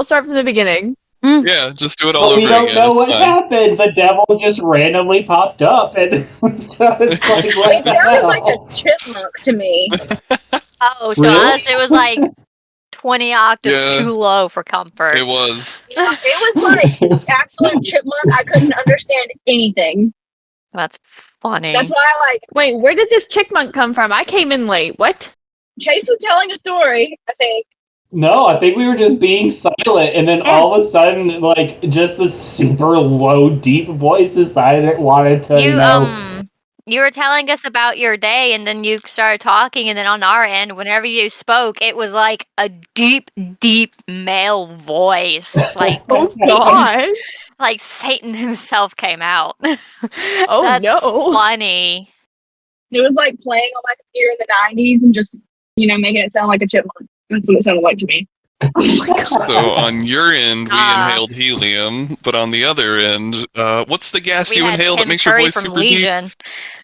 We'll start from the beginning. Yeah, just do it all But over we again. don't know what fine. happened. The devil just randomly popped up, and so it's like, what It the sounded hell? like a chipmunk to me. Oh, to Really? us it was like 20 octaves Yeah. too low for comfort. It was. Yeah, it was like absolute chipmunk. I couldn't understand anything. That's funny. That's why I like Wait, where did this chickmunk come from? I came in late. What? Chase was telling a story, I think. No, I think we were just being silent, and then all of a sudden, like, just this super low, deep voice decided it wanted to, You were telling us about your day, and then you started talking, and then on our end, whenever you spoke, it was like a deep, deep male voice. Like, Oh God! like Satan himself came out. Oh That's no! funny. It was like playing on my computer in the 90s and just, making it sound like a chipmunk. That's what it sounded like to me. So on your end, we inhaled helium, but on the other end, what's the gas you inhale that makes your voice super Legion.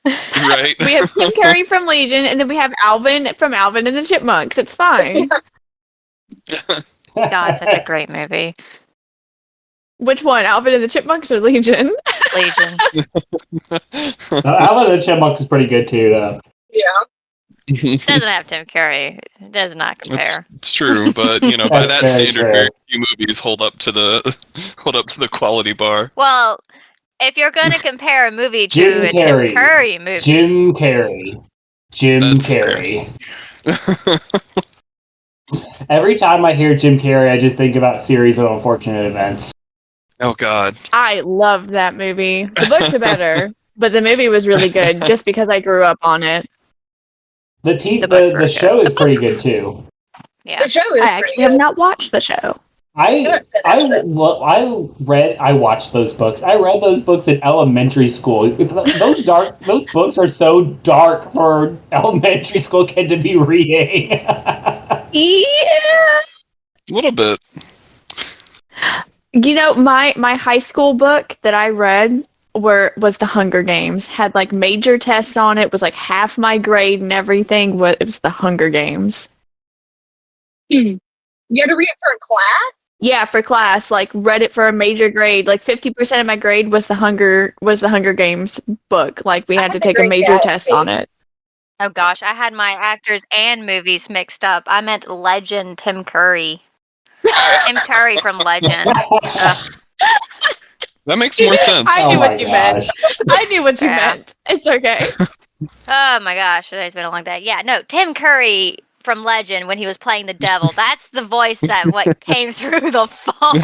deep? Right. We have Tim Curry from Legion, and then we have Alvin from Alvin and the Chipmunks. It's fine. God, such a great movie. Which one, Alvin and the Chipmunks or Legion? Legion. Alvin and the Chipmunks is pretty good too, though. Yeah. It doesn't have Tim Curry. It does not compare. It's true, but by that standard, very few movies hold up to the quality bar. Well, if you're going to compare a movie Jim to a Carrey. Tim Curry movie, Jim Carrey. Every time I hear Jim Carrey, I just think about Series of Unfortunate Events. Oh God! I loved that movie. The books are better, but the movie was really good just because I grew up on it. The show is pretty good too. Yeah. The show is I actually have not watched the show. I watched those books. I read those books in elementary school. Those books are so dark for elementary school kid to be reading. Yeah. A little bit. My high school book that I read was The Hunger Games. Had like major tests on it. Was like half my grade and everything. It was The Hunger Games. You had to read it for a class? Yeah, for class. Like read it for a major grade. Like 50% of my grade was the Hunger Games book. Like we had to take a major test on it. Oh gosh, I had my actors and movies mixed up. I meant Legend Tim Curry. Tim Curry from Legend. That makes more sense. I knew what you meant. I knew what you meant. It's okay. Oh my gosh, today's been a long day. Yeah, no, Tim Curry from Legend when he was playing the devil. That's the voice that came through the phone.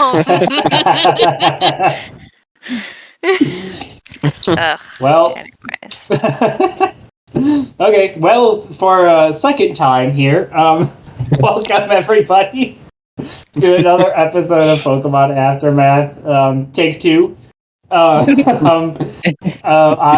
Well, anyways. Okay, well, for a second time here, welcome everybody to another episode of Pokemon Aftermath, Take 2. I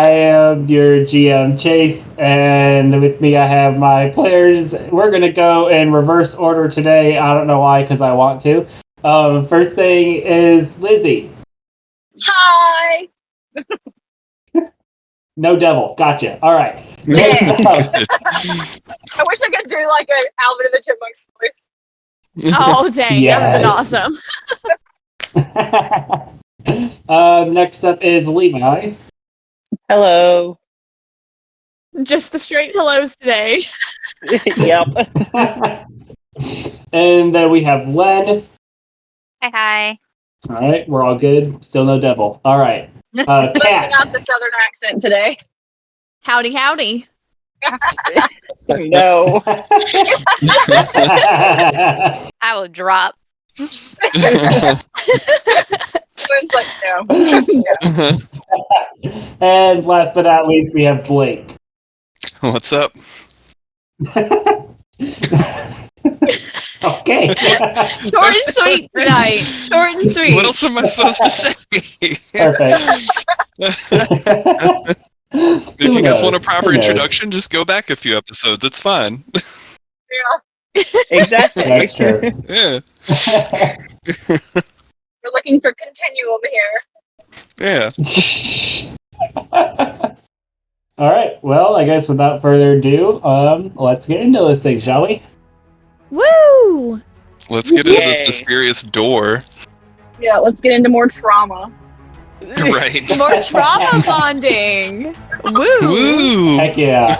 am your GM, Chase, and with me I have my players. We're going to go in reverse order today. I don't know why, because I want to. First thing is Lizzie. Hi! No devil. Gotcha. All right. Yeah. I wish I could do like an Alvin and the Chipmunks voice. Oh, dang. Yes. That was awesome. Next up is Levi. Hello. Just the straight hellos today. Yep. And then we have Len. Hi. All right, we're all good. Still no devil. All right. Busting Cat. out the southern accent today. Howdy, howdy. No. I will drop. Lynn's like, no. And last but not least, we have Blake. What's up? Okay. Short and sweet tonight. Short and sweet. What else am I supposed to say? Perfect. If you guys want a proper introduction, just go back a few episodes. It's fine. Yeah. Exactly. That's true. Yeah. We're looking for continuum here. Yeah. All right. Well, I guess without further ado, let's get into this thing, shall we? Woo! Let's get into this Yay. mysterious door. Yeah, let's get into more trauma. Right. More trauma bonding. Woo. Woo! Heck yeah.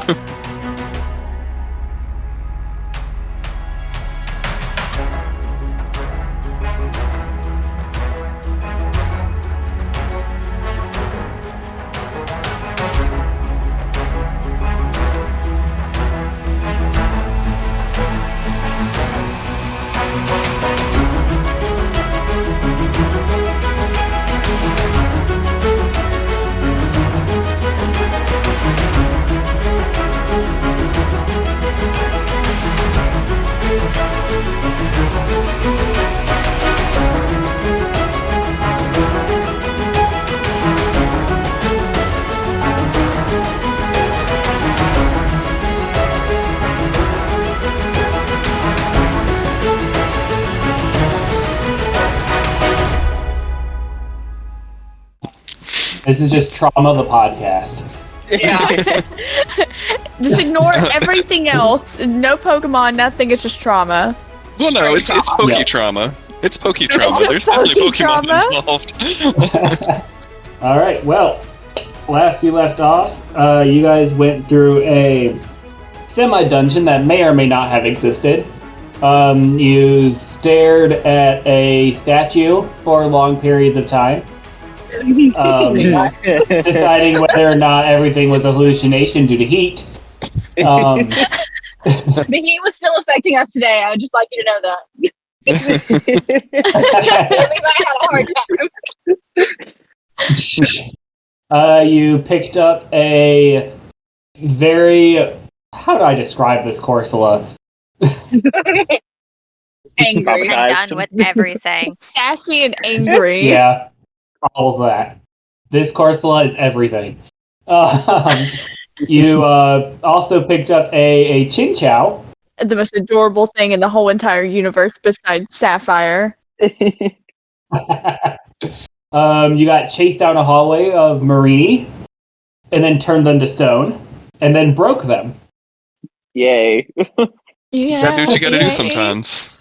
This is just Trauma the podcast. Yeah. Just ignore everything else. No Pokemon, nothing. It's just trauma. Well, no, it's Poke Yeah. Trauma. It's Poke Trauma. It's There's definitely Poke Pokemon Trauma? involved. Alright, well, last we left off, you guys went through a semi-dungeon that may or may not have existed. You stared at a statue for long periods of time, deciding whether or not everything was a hallucination due to heat. The heat was still affecting us today. I would just like you to know that. Really, I had a hard time. You picked up a very... How do I describe this Corsola? Angry. I'm done with everything. Sassy and angry. Yeah, all of that. This Corsola is everything. You also picked up a Chin Chow. The most adorable thing in the whole entire universe besides Sapphire. You got chased down a hallway of Marini, and then turned them to stone, and then broke them. Yay. Yeah. Gotta do what you gotta do yay. sometimes.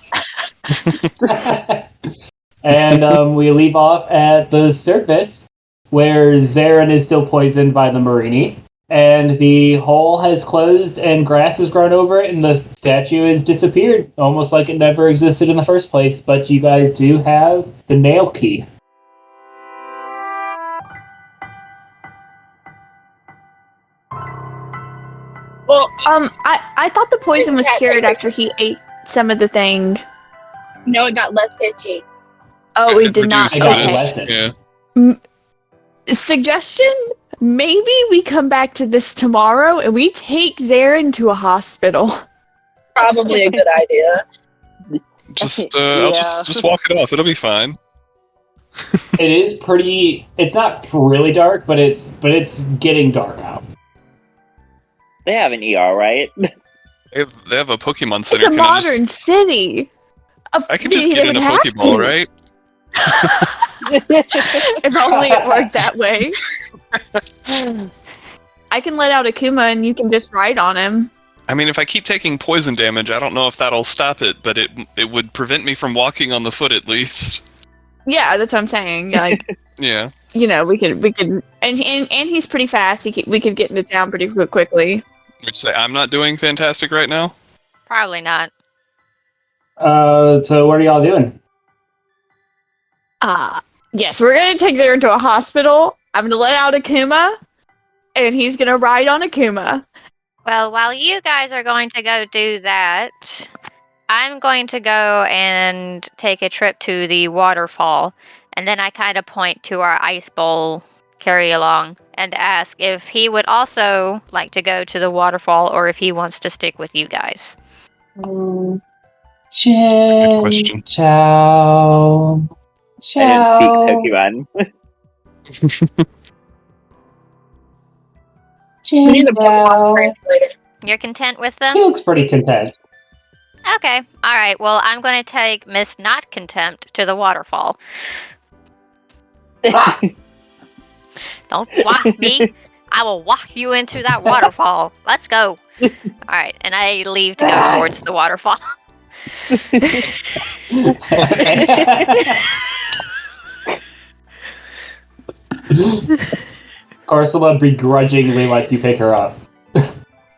And we leave off at the surface, where Zarin is still poisoned by the Marini, and the hole has closed and grass has grown over it, and the statue has disappeared, almost like it never existed in the first place. But you guys do have the nail key. Well, I thought the poison was cured after he ate some of the thing. no, it got less itchy. Oh, we did not. I got Okay. less. Yeah. Suggestion? Maybe we come back to this tomorrow and we take Zarin to a hospital. Probably a good idea. Just I'll just walk it off. It'll be fine. It is pretty. It's not really dark, but it's getting dark out. They have an ER, right? They have a Pokemon It's Center. a modern city. I can just get in a Pokeball, right? If only it worked that way. I can let out Akuma and you can just ride on him. I mean, if I keep taking poison damage, I don't know if that'll stop it, but it would prevent me from walking on the foot at least. Yeah, that's what I'm saying. Like, Yeah. you know, we could, and he's pretty fast. We could get into town pretty quickly. Which say I'm not doing fantastic right now. Probably not. So what are y'all doing? Yes, we're gonna take Zarin to a hospital. I'm gonna let out Akuma, and he's gonna ride on Akuma. Well, while you guys are going to go do that, I'm going to go and take a trip to the waterfall. And then I kind of point to our ice bowl carry along and ask if he would also like to go to the waterfall or if he wants to stick with you guys. Good Chin question. Chow. I didn't speak Pokemon. Chin We need a Pokemon Chow. translator. You're content with He them? looks pretty content. Okay. All right. Well, I'm going to take Miss Not Contempt to the waterfall. Don't walk me. I will walk you into that waterfall. Let's go. All right. And I leave to go towards the waterfall. Ursula begrudgingly lets you pick her up.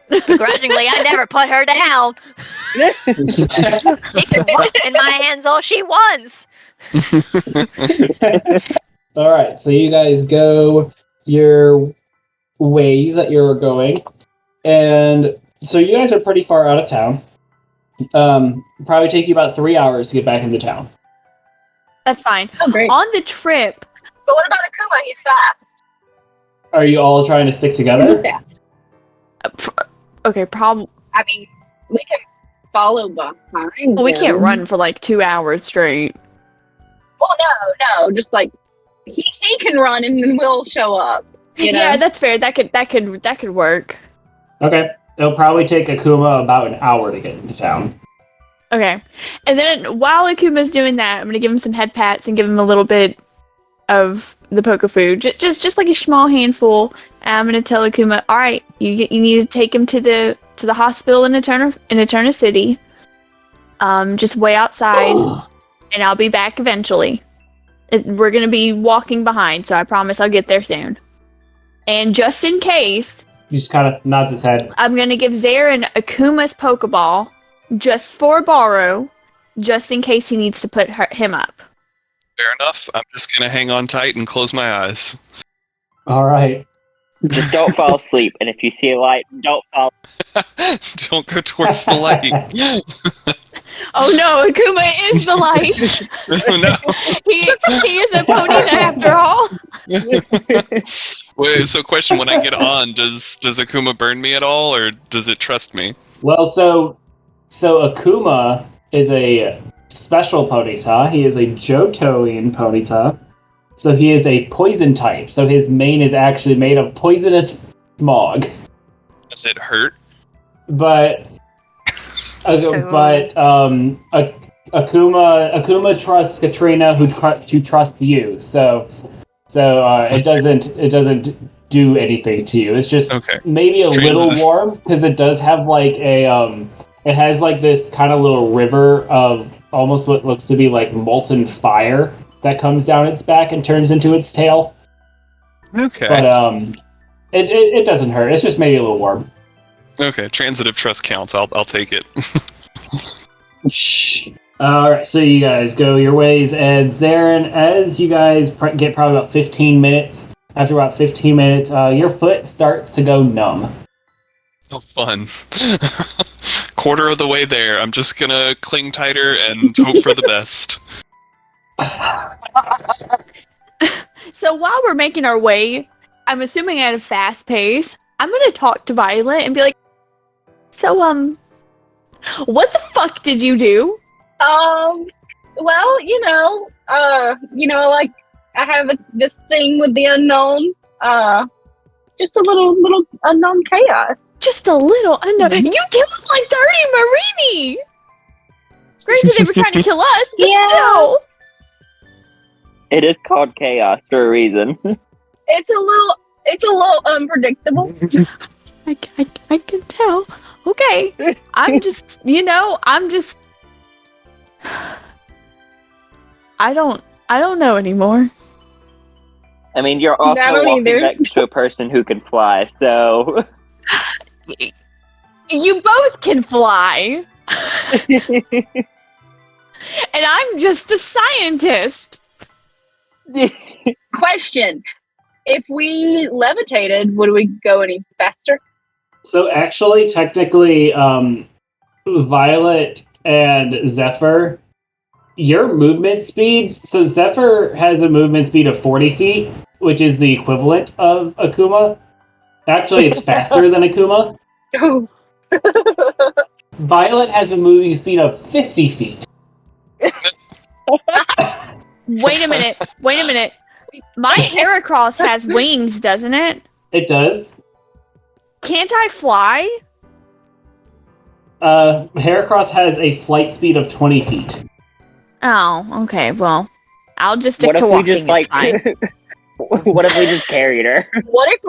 Begrudgingly, I never put her down. She can walk in my hands all she wants. Alright, so you guys go your ways that you're going. And so you guys are pretty far out of town. Probably take you about 3 hours to get back into town. That's fine. Oh, great. On the trip, But what about Akuma? He's fast. Are you all trying to stick He's together? fast. okay, problem. I mean, we can follow behind. We can't him. run for like 2 hours straight. Well, no, just like he can run and then we'll show up. You know? Yeah, that's fair. That could work. Okay. It'll probably take Akuma about an hour to get into town. Okay. And then while Akuma's doing that, I'm gonna give him some head pats and give him a little bit of the poker food, just like a small handful. And I'm gonna tell Akuma, all right, you need to take him to the hospital in Eterna City. Just wait outside, and I'll be back eventually. We're gonna be walking behind, so I promise I'll get there soon. And just in case, He just kind of nods his head. I'm gonna give Zarin Akuma's Pokeball just for borrow, just in case he needs to put him up. Fair enough. I'm just gonna hang on tight and close my eyes. Alright. Just don't fall asleep, and if you see a light, don't fall. Don't go towards the light. Oh no, Akuma is the light. Oh, no. He is a pony after all. Wait, so question, when I get on, does Akuma burn me at all, or does it trust me? Well, so Akuma is a special Ponyta. He is a Johtoian Ponyta. So he is a poison type. So his mane is actually made of poisonous smog. Does it hurt? But Akuma trusts Katrina, who trusts you. So it doesn't do anything to you. It's just Okay. maybe a little warm because it does have like it has like this kind of little river of almost what looks to be like molten fire that comes down its back and turns into its tail. Okay. But it doesn't hurt. It's just maybe a little warm. Okay, transitive trust counts. I'll take it. Alright, so you guys go your ways, and Zarin, as you guys get probably about 15 minutes, after about 15 minutes, your foot starts to go numb. Oh, fun. Quarter of the way there. I'm just gonna cling tighter and hope for the best. So while we're making our way, I'm assuming at a fast pace, I'm gonna talk to Violet and be like, so, what the fuck did you do? Well, like I have this thing with the unknown. Just a little unknown chaos. Just a little unknown. You killed like 30 Marini! Granted, they were trying to kill us, but Yeah. still! It is called chaos for a reason. It's a little unpredictable. I can tell. Okay. I'm just, I don't know anymore. I mean, you're also I don't walking either. next to a person who can fly, so... You both can fly. And I'm just a scientist. Question: if we levitated, would we go any faster? So actually, technically, Violet and Zephyr, your movement speeds, so Zephyr has a movement speed of 40 feet, which is the equivalent of Akuma. Actually, it's faster than Akuma. Oh. Violet has a moving speed of 50 feet. Wait a minute. My Heracross has wings, doesn't it? It does. Can't I fly? Heracross has a flight speed of 20 feet. Oh, okay. Well, I'll just stick What to if we walking. just, it's fine. What if we just carried her? What if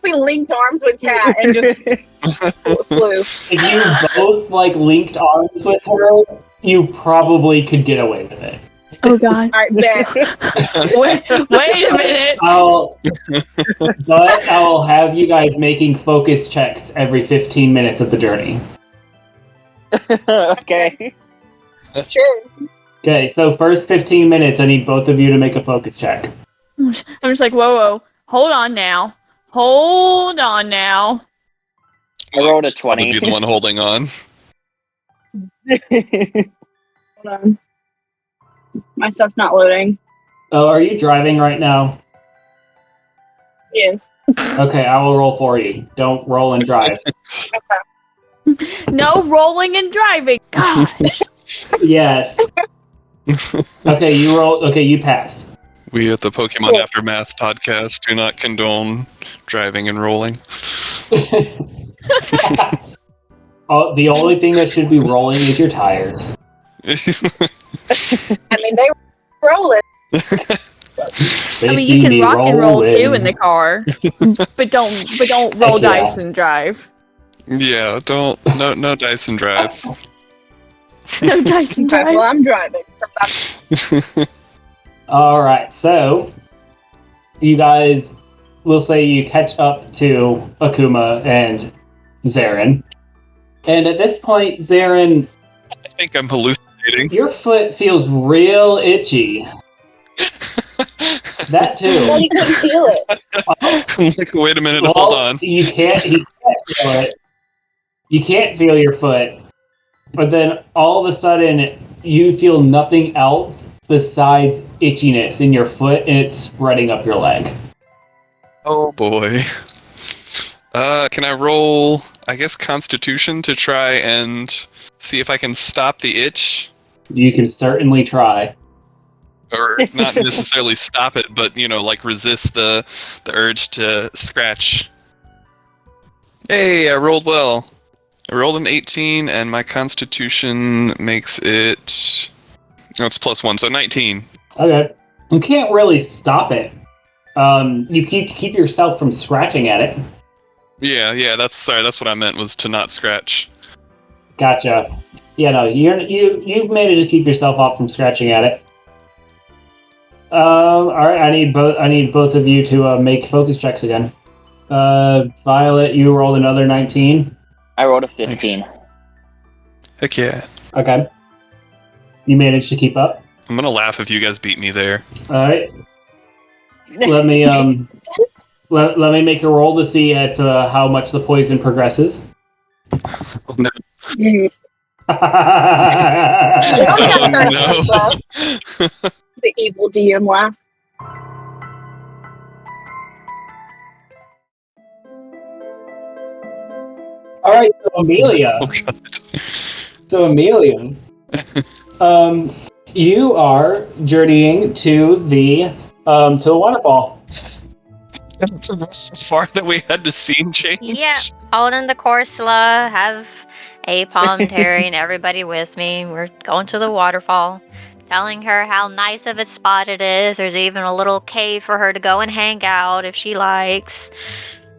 we linked arms with Kat and just flew? If you both linked arms with her, you probably could get away with it. Oh God. All right, bet. Wait a minute. I'll have you guys making focus checks every 15 minutes of the journey. Okay. Sure. Okay, so first 15 minutes, I need both of you to make a focus check. I'm just like, whoa. Hold on now. I I'll rolled a be 20. the one holding on. Hold on. My stuff's not loading. Oh, are you driving right now? Yes. Okay, I will roll for you. Don't roll and drive. No rolling and driving. Gosh. Yes. Okay, you roll. Okay, you passed. We at the Pokemon Aftermath podcast do not condone driving and rolling. The only thing that should be rolling is your tires. I mean, they roll it. I mean, you can rock and roll too in the car, but don't roll dice and drive. Yeah, no dice and drive. No dice and drive. Well, I'm driving. Alright, so you guys will say you catch up to Akuma and Zarin. And at this point, Zarin, I think I'm hallucinating. your foot feels real itchy. That Well, too. you couldn't feel it. I'm like, wait a minute, Well, hold on. You can't feel it. You can't feel your foot. But then all of a sudden, you feel nothing else besides itchiness in your foot, and it's spreading up your leg. Oh boy. Can I roll, I guess, Constitution to try and see if I can stop the itch? You can certainly try. Or not necessarily stop it, but, resist the urge to scratch. Hey, I rolled well. I rolled an 18, and my Constitution makes it... Oh, it's +1, so 19. Okay. You can't really stop it. You keep yourself from scratching at it. Yeah, that's what I meant, was to not scratch. Gotcha. Yeah, no, you've managed to keep yourself off from scratching at it. All right, I need both of you to make focus checks again. Violet, you rolled another 19. I rolled a 15. Nice. Heck yeah. Okay. You managed to keep up. I'm gonna laugh if you guys beat me there. All right. Let me let me make a roll to see at how much the poison progresses. Oh, no. You only got 30 minutes left. The evil DM laugh. All right, so Amelia. Oh god. So Amelia, you are journeying to the waterfall. That's so far that we had to scene change. Yeah, holding the Corsola, have a palmetary and everybody with me. We're going to the waterfall, telling her how nice of a spot it is. There's even a little cave for her to go and hang out if she likes.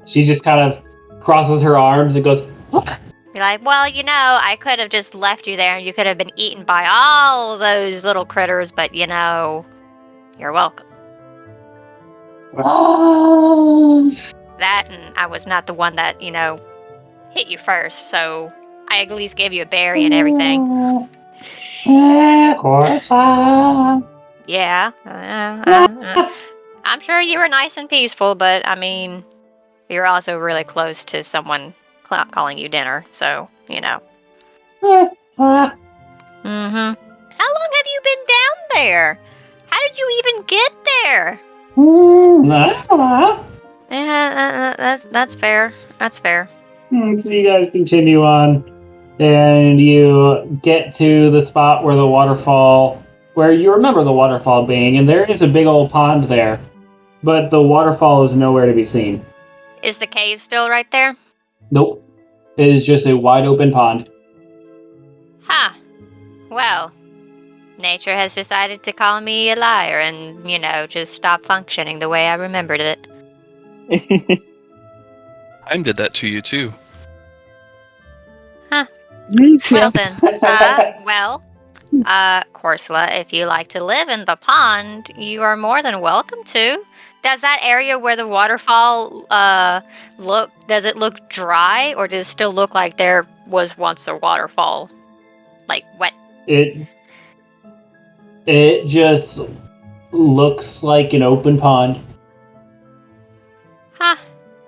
She just kind of crosses her arms and goes, "What?" Be like, well, I could have just left you there and you could have been eaten by all those little critters, but you're welcome. That, and I was not the one that, hit you first, so I at least gave you a berry and everything. Yeah. I'm sure you were nice and peaceful, but, you're also really close to someone calling you dinner, so, Mm-hmm. How long have you been down there? How did you even get there? Yeah, that's fair. That's fair. So you guys continue on, and you get to the spot where where you remember the waterfall being, and there is a big old pond there, but the waterfall is nowhere to be seen. Is the cave still right there? Nope. It is just a wide open pond. Huh. Well, nature has decided to call me a liar and, just stop functioning the way I remembered it. I did that to you too. Well then, Corsola, if you like to live in the pond, you are more than welcome to. Does that area where the waterfall does it look dry, or does it still look like there was once a waterfall? Like wet? It just looks like an open pond. Huh.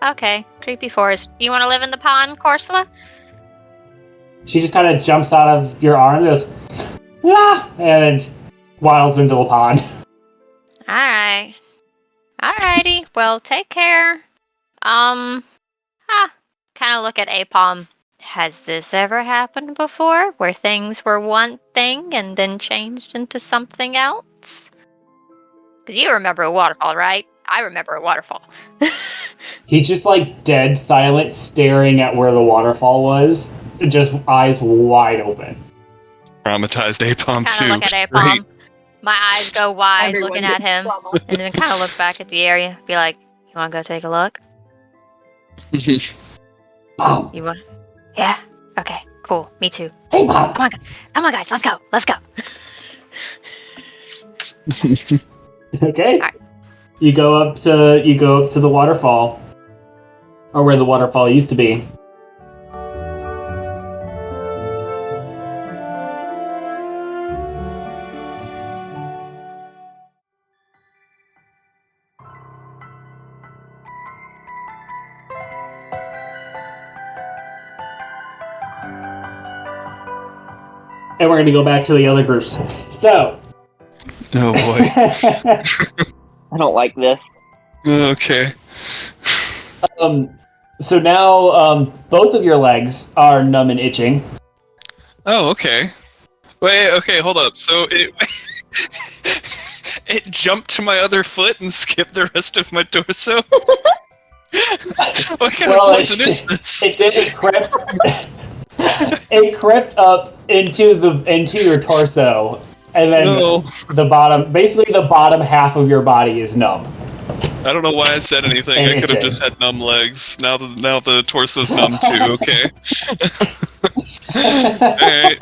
Okay. Creepy forest. You want to live in the pond, Corsola? She just kind of jumps out of your arm and goes, ah, and waddles into the pond. Alright. Alrighty. Well, take care. Kind of look at Apom. Has this ever happened before, where things were one thing and then changed into something else? Because you remember a waterfall, right? I remember a waterfall. He's just like dead silent, staring at where the waterfall was, just eyes wide open. Traumatized Apom Kind too. of look at Apom. Great. My eyes go wide Everyone looking at gets him, trauma. and then kind of look back at the area. Be like, "You want to go take a look? Mom, You want? Yeah. Okay. Cool. Me too. hey Mom. Come on, guys. Let's go. Let's go." Okay. Alright. You go up to the waterfall, or where the waterfall used to be. And we're going to go back to the other groups. So. Oh boy. I don't like this. Okay. So now both of your legs are numb and itching. Oh, okay. Wait, okay, hold up. So it it jumped to my other foot and skipped the rest of my torso? What kind of poison is this? It crept up into your torso, and then the bottom half of your body is numb. I don't know why I said anything. I could have just had numb legs. Now the torso's numb too. Okay. Alright.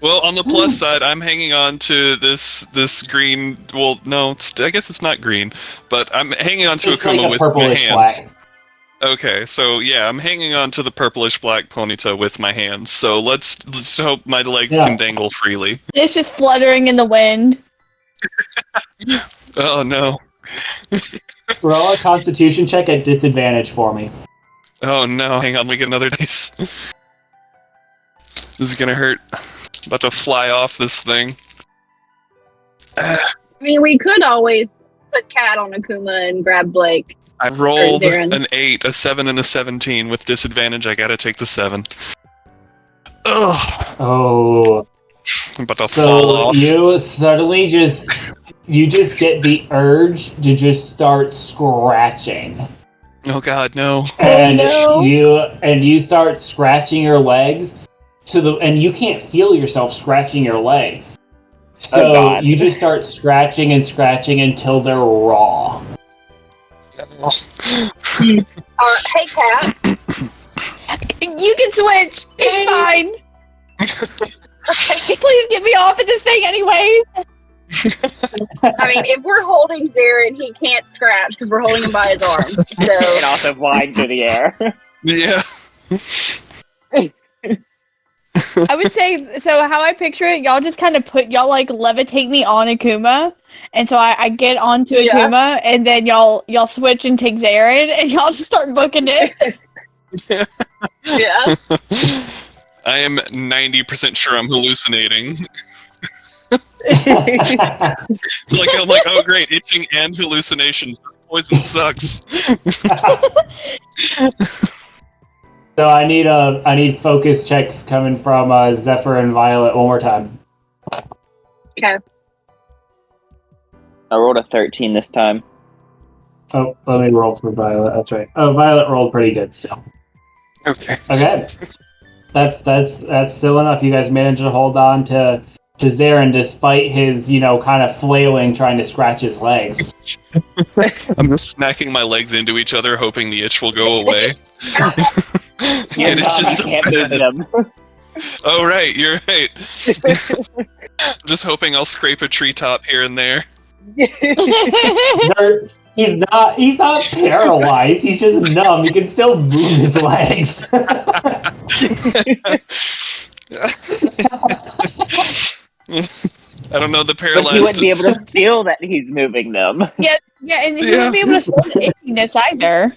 Well, on the plus side, I'm hanging on to this green. Well, no, I guess it's not green, but I'm hanging on to It's Akuma like a with my purplish hands. black. Okay, so yeah, I'm hanging on to the purplish black ponyta with my hands. So let's hope my legs can dangle freely. It's just fluttering in the wind. Oh no. Roll a Constitution check at disadvantage for me. Oh no, hang on, let me get another dice. This is gonna hurt. About to fly off this thing. I mean, we could always put Cat on Akuma and grab Blake. I rolled Zarin. an 8, a 7, and a 17. With disadvantage, I gotta take the 7. Ugh. Oh. I'm about to fall So off. you suddenly just get the urge to just start scratching. Oh god, no. And no. you start scratching your legs and you can't feel yourself scratching your legs. Oh, So God. you just start scratching and scratching until they're raw. Hey, Cat. You can switch. It's fine. Please get me off of this thing anyway. I mean, if we're holding Zarin, he can't scratch because we're holding him by his arms. So And also flying through the air. Yeah. I would say, so how I picture it, y'all just kind of like levitate me on Akuma, and so I get onto Yeah. Akuma, and then y'all switch and take Zarin, and y'all just start booking it. yeah. I am 90% sure I'm hallucinating. I'm like, oh great, itching and hallucinations. This poison sucks. So I need focus checks coming from Zephyr and Violet one more time. Okay. I rolled a 13 this time. Oh, let me roll for Violet. That's right. Oh, Violet rolled pretty good still. Okay. Okay. That's still enough. You guys managed to hold on to Zarin despite his, kind of flailing trying to scratch his legs. I'm just smacking my legs into each other, hoping the itch will go away. You're And it's dumb, just I can't move them. Oh, right, you're right. Just hoping I'll scrape a treetop here and there. He's not paralyzed, he's just numb. He can still move his legs. I don't know, the But you paralyzed... wouldn't be able to feel that he's moving them. Yeah, and he wouldn't be able to feel the itchiness either.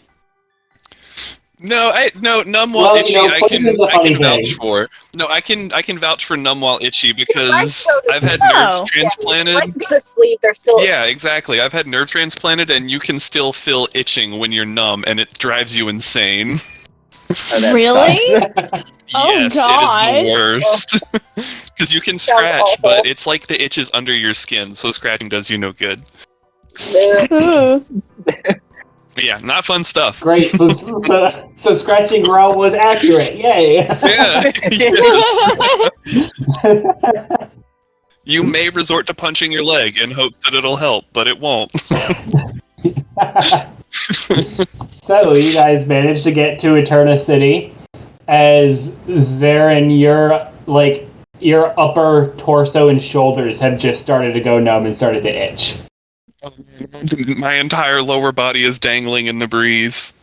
No, numb Well, while itchy. I poison's a funny can vouch thing. for. No, I can vouch for numb while itchy because Lights go to I've had sleep. nerves Oh. transplanted. Lights go to sleep. They're still. Yeah, exactly. I've had nerve transplanted, and you can still feel itching when you're numb, and it drives you insane. Oh, that Really? sucks. Oh, Yes, God. it is the worst. Because you can Sounds scratch, awful. but it's like the itch is under your skin, so scratching does you no good. Ooh. But yeah, not fun stuff. Great, so scratching growl was accurate. Yay! Yeah. Yes. You may resort to punching your leg in hopes that it'll help, but it won't. So you guys managed to get to Eterna City, as Zarin, your upper torso and shoulders have just started to go numb and started to itch. My entire lower body is dangling in the breeze.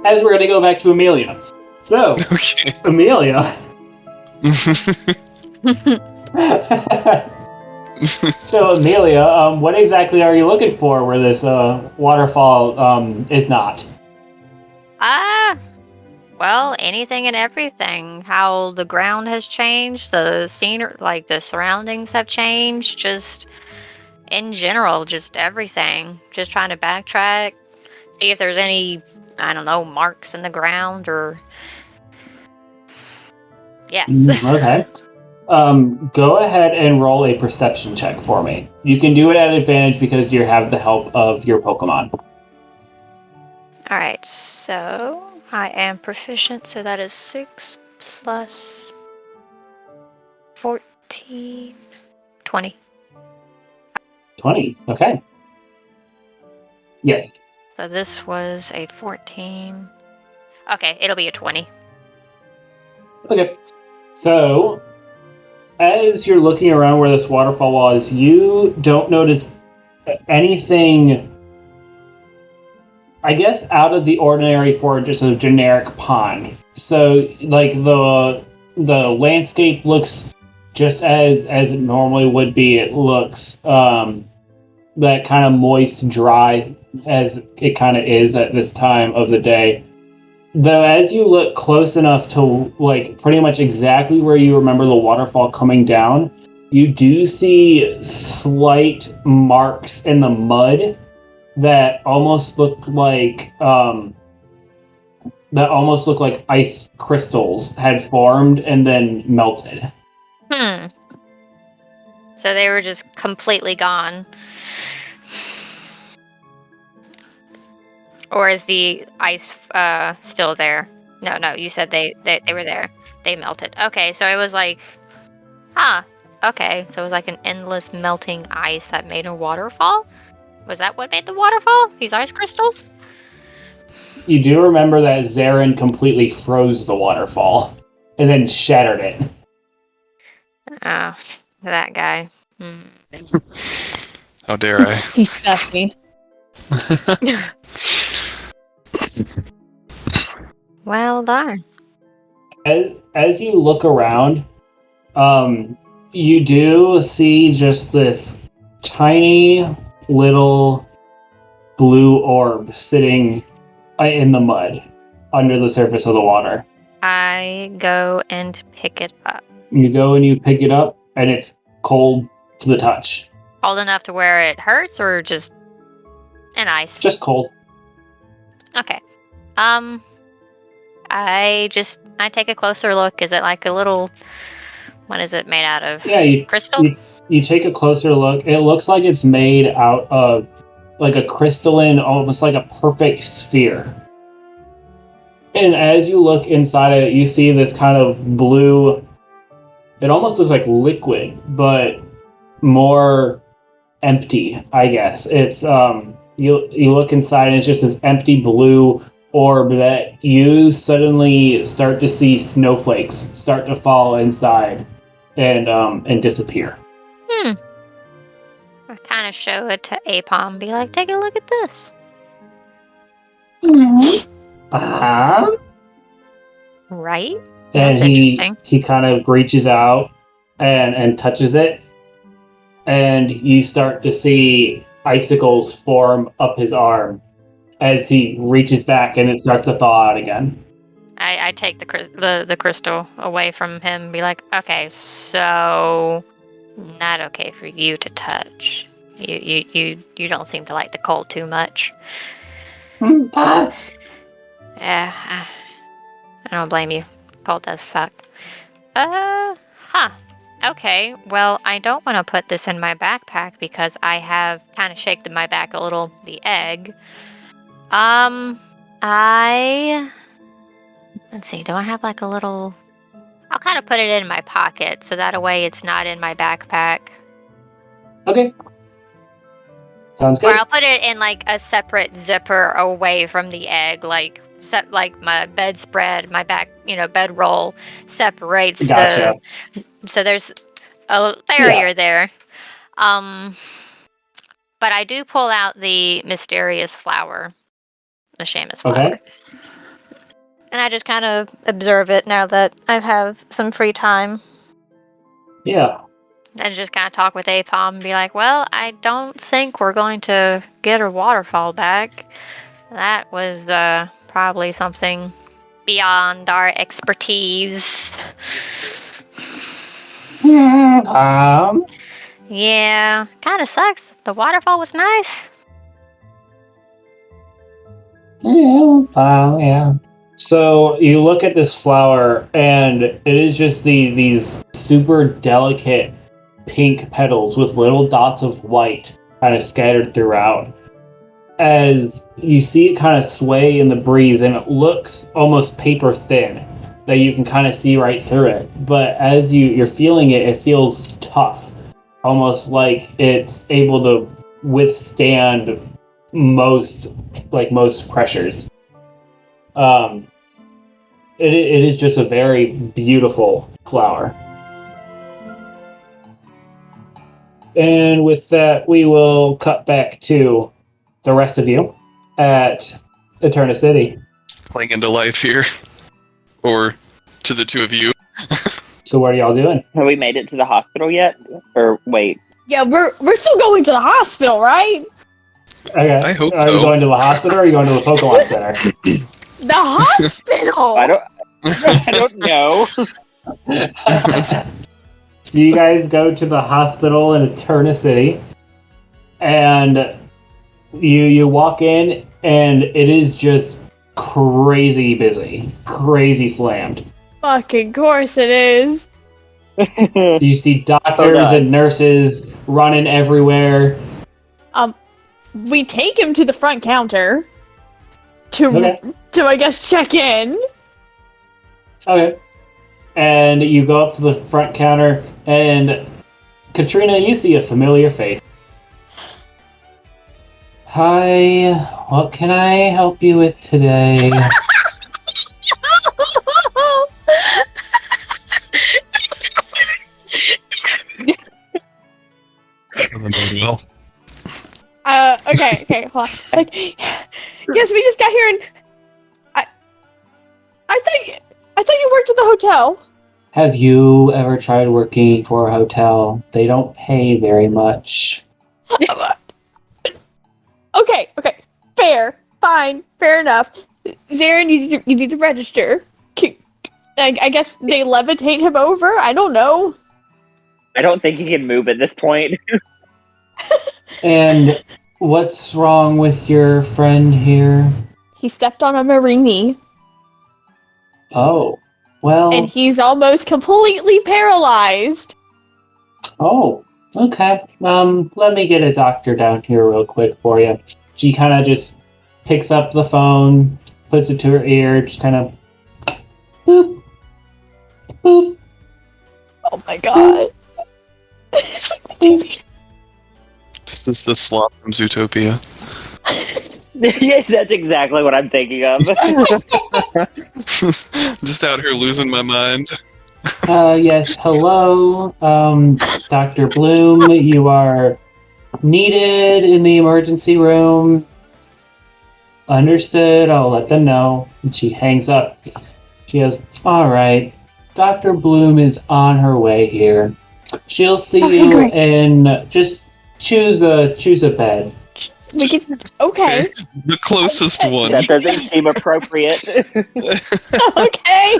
As we're going to go back to Amelia. So, Okay. Amelia. So, Amelia, what exactly are you looking for where this waterfall is not? Well, anything and everything. How the ground has changed, the scenery, like the surroundings have changed, just in general, just everything. Just trying to backtrack, see if there's any, I don't know, marks in the ground or... Yes. Okay. Go ahead and roll a perception check for me. You can do it at advantage because you have the help of your Pokemon. Alright, so I am proficient, so that is 6 plus 14, 20. 20. Okay. Yes. So this was a 14. Okay, it'll be a 20. Okay. So, as you're looking around where this waterfall was, you don't notice anything, I guess, out of the ordinary for just a generic pond. So, like, the landscape looks just as it normally would be. It looks that kind of moist, dry, as it kind of is at this time of the day. Though, as you look close enough to, like, pretty much exactly where you remember the waterfall coming down, you do see slight marks in the mud that almost look like ice crystals had formed and then melted. So they were just completely gone. Or is the ice still there? No, you said they were there. They melted. Okay, so it was like... Okay, so it was like an endless melting ice that made a waterfall? Was that what made the waterfall? These ice crystals? You do remember that Zarin completely froze the waterfall and then shattered it. Oh, that guy. How dare I? He's stuffy. Well darn. As you look around, you do see just this tiny little blue orb sitting in the mud under the surface of the water. I go and pick it up. You go and you pick it up, and it's cold to the touch. Cold enough to where it hurts, or just an ice? Just cold. Okay. I take a closer look. Is it like a little... What is it made out of? Yeah, Crystal? you take a closer look. It looks like it's made out of like a crystalline, almost like a perfect sphere. And as you look inside it, you see this kind of blue. It almost looks like liquid, but more empty, I guess. It's you look inside and it's just this empty blue orb that you suddenly start to see snowflakes start to fall inside and disappear. I kind of show it to Apom, be like, take a look at this. Right? And That's interesting. he kind of reaches out and touches it, and you start to see icicles form up his arm as he reaches back and it starts to thaw out again. I take the crystal away from him and be like, okay, so not okay for you to touch. You don't seem to like the cold too much. Yeah, I don't blame you. Cold does suck. Okay, well, I don't want to put this in my backpack because I have kind of shaken my back a little, the egg. Let's see, do I have like a little... I'll kind of put it in my pocket, so that way it's not in my backpack. Okay. Sounds good. Or I'll put it in like a separate zipper away from the egg, like my bedspread, my back, bedroll separates Gotcha. so there's a barrier there. But I do pull out the mysterious flower, the Seamus flower. Okay. And I just kind of observe it now that I have some free time. Yeah. And just kind of talk with Apom and be like, well, I don't think we're going to get a waterfall back. That was probably something beyond our expertise. Yeah, Yeah, kind of sucks. The waterfall was nice. yeah. So you look at this flower, and it is just these super delicate pink petals with little dots of white kind of scattered throughout. As you see it kind of sway in the breeze, and it looks almost paper thin, that you can kind of see right through it. But as you're feeling it, it feels tough, almost like it's able to withstand most pressures. It is just a very beautiful flower. And with that, we will cut back to the rest of you at Eterna City. Playing into life here. Or to the two of you. So what are y'all doing? Have we made it to the hospital yet? Or wait. Yeah, we're still going to the hospital, right? Okay. I hope Are so. you going to the hospital or are you going to the Pokemon Center? The hospital. I don't know. So you guys go to the hospital in Eterna City, and you walk in, and it is just crazy busy, crazy slammed. Fucking course it is. You see doctors and nurses running everywhere. We take him to the front counter to I guess check in. Okay. And you go up to the front counter, and Katrina, you see a familiar face. Hi, what can I help you with today? Okay, hold on. Like, yes, we just got here, and I thought you worked at the hotel. Have you ever tried working for a hotel? They don't pay very much. Okay, fair, fine, fair enough. Zarin, you need to register. I guess they levitate him over. I don't know. I don't think he can move at this point. And what's wrong with your friend here? He stepped on a Marini, Oh, well. and he's almost completely paralyzed. Oh, Okay. Let me get a doctor down here real quick for you. She kind of just picks up the phone, puts it to her ear, just kind of boop, boop. Oh my god. This is the sloth from Zootopia. Yeah, that's exactly what I'm thinking of. Just out here losing my mind. Yes, hello. Dr. Bloom, you are needed in the emergency room. Understood, I'll let them know. And she hangs up. She goes, alright. Dr. Bloom is on her way here. She'll see Okay, you great. in just choose a bed. Okay. The closest one. That doesn't seem appropriate. Okay.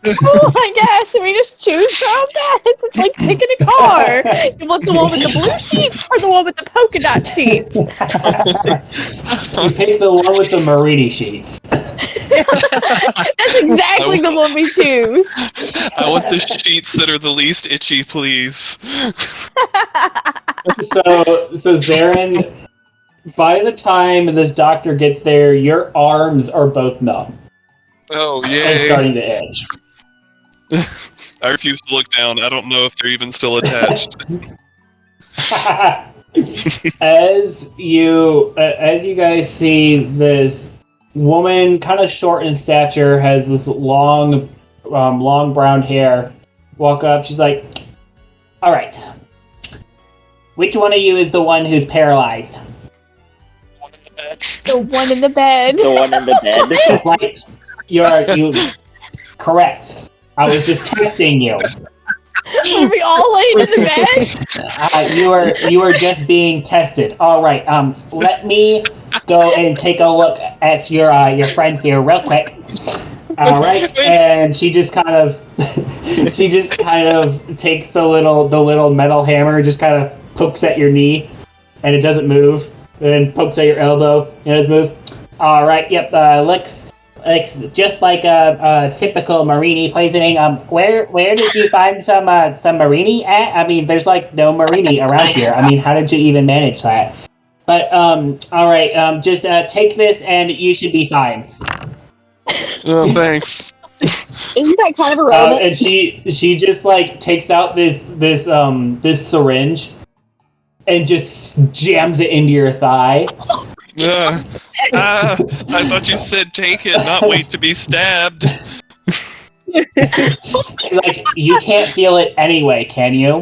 Cool, I guess. We just choose our own beds. It's like picking a car. You want the one with the blue sheets or the one with the polka dot sheets? You pick the one with the Marini sheets. That's exactly the one we choose. I want the sheets that are the least itchy, please. So Zarin, by the time this doctor gets there, your arms are both numb Oh, and yay. starting to itch. I refuse to look down. I don't know if they're even still attached. as you guys see this woman, kind of short in stature, has this long brown hair, walk up. She's like, "All right, which one of you is the one who's paralyzed?" The one in the bed. The one in the bed. Right, you correct. I was just testing you. Are we all laid in the bed? You are just being tested. All right. Let me go and take a look at your friend here real quick. All right. And she just kind of takes the little metal hammer, just kind of pokes at your knee, and it doesn't move. And then pokes at your elbow, and it doesn't move. All right. Yep. Looks just like a typical Marini poisoning. Where did you find some Marini at? I mean, there's like no Marini around here. I mean, how did you even manage that? But all right, just take this and you should be fine. Oh, thanks. Isn't that kind of irrelevant? And she just like takes out this syringe and just jams it into your thigh. I thought you said take it, not wait to be stabbed. Like, you can't feel it anyway, can you?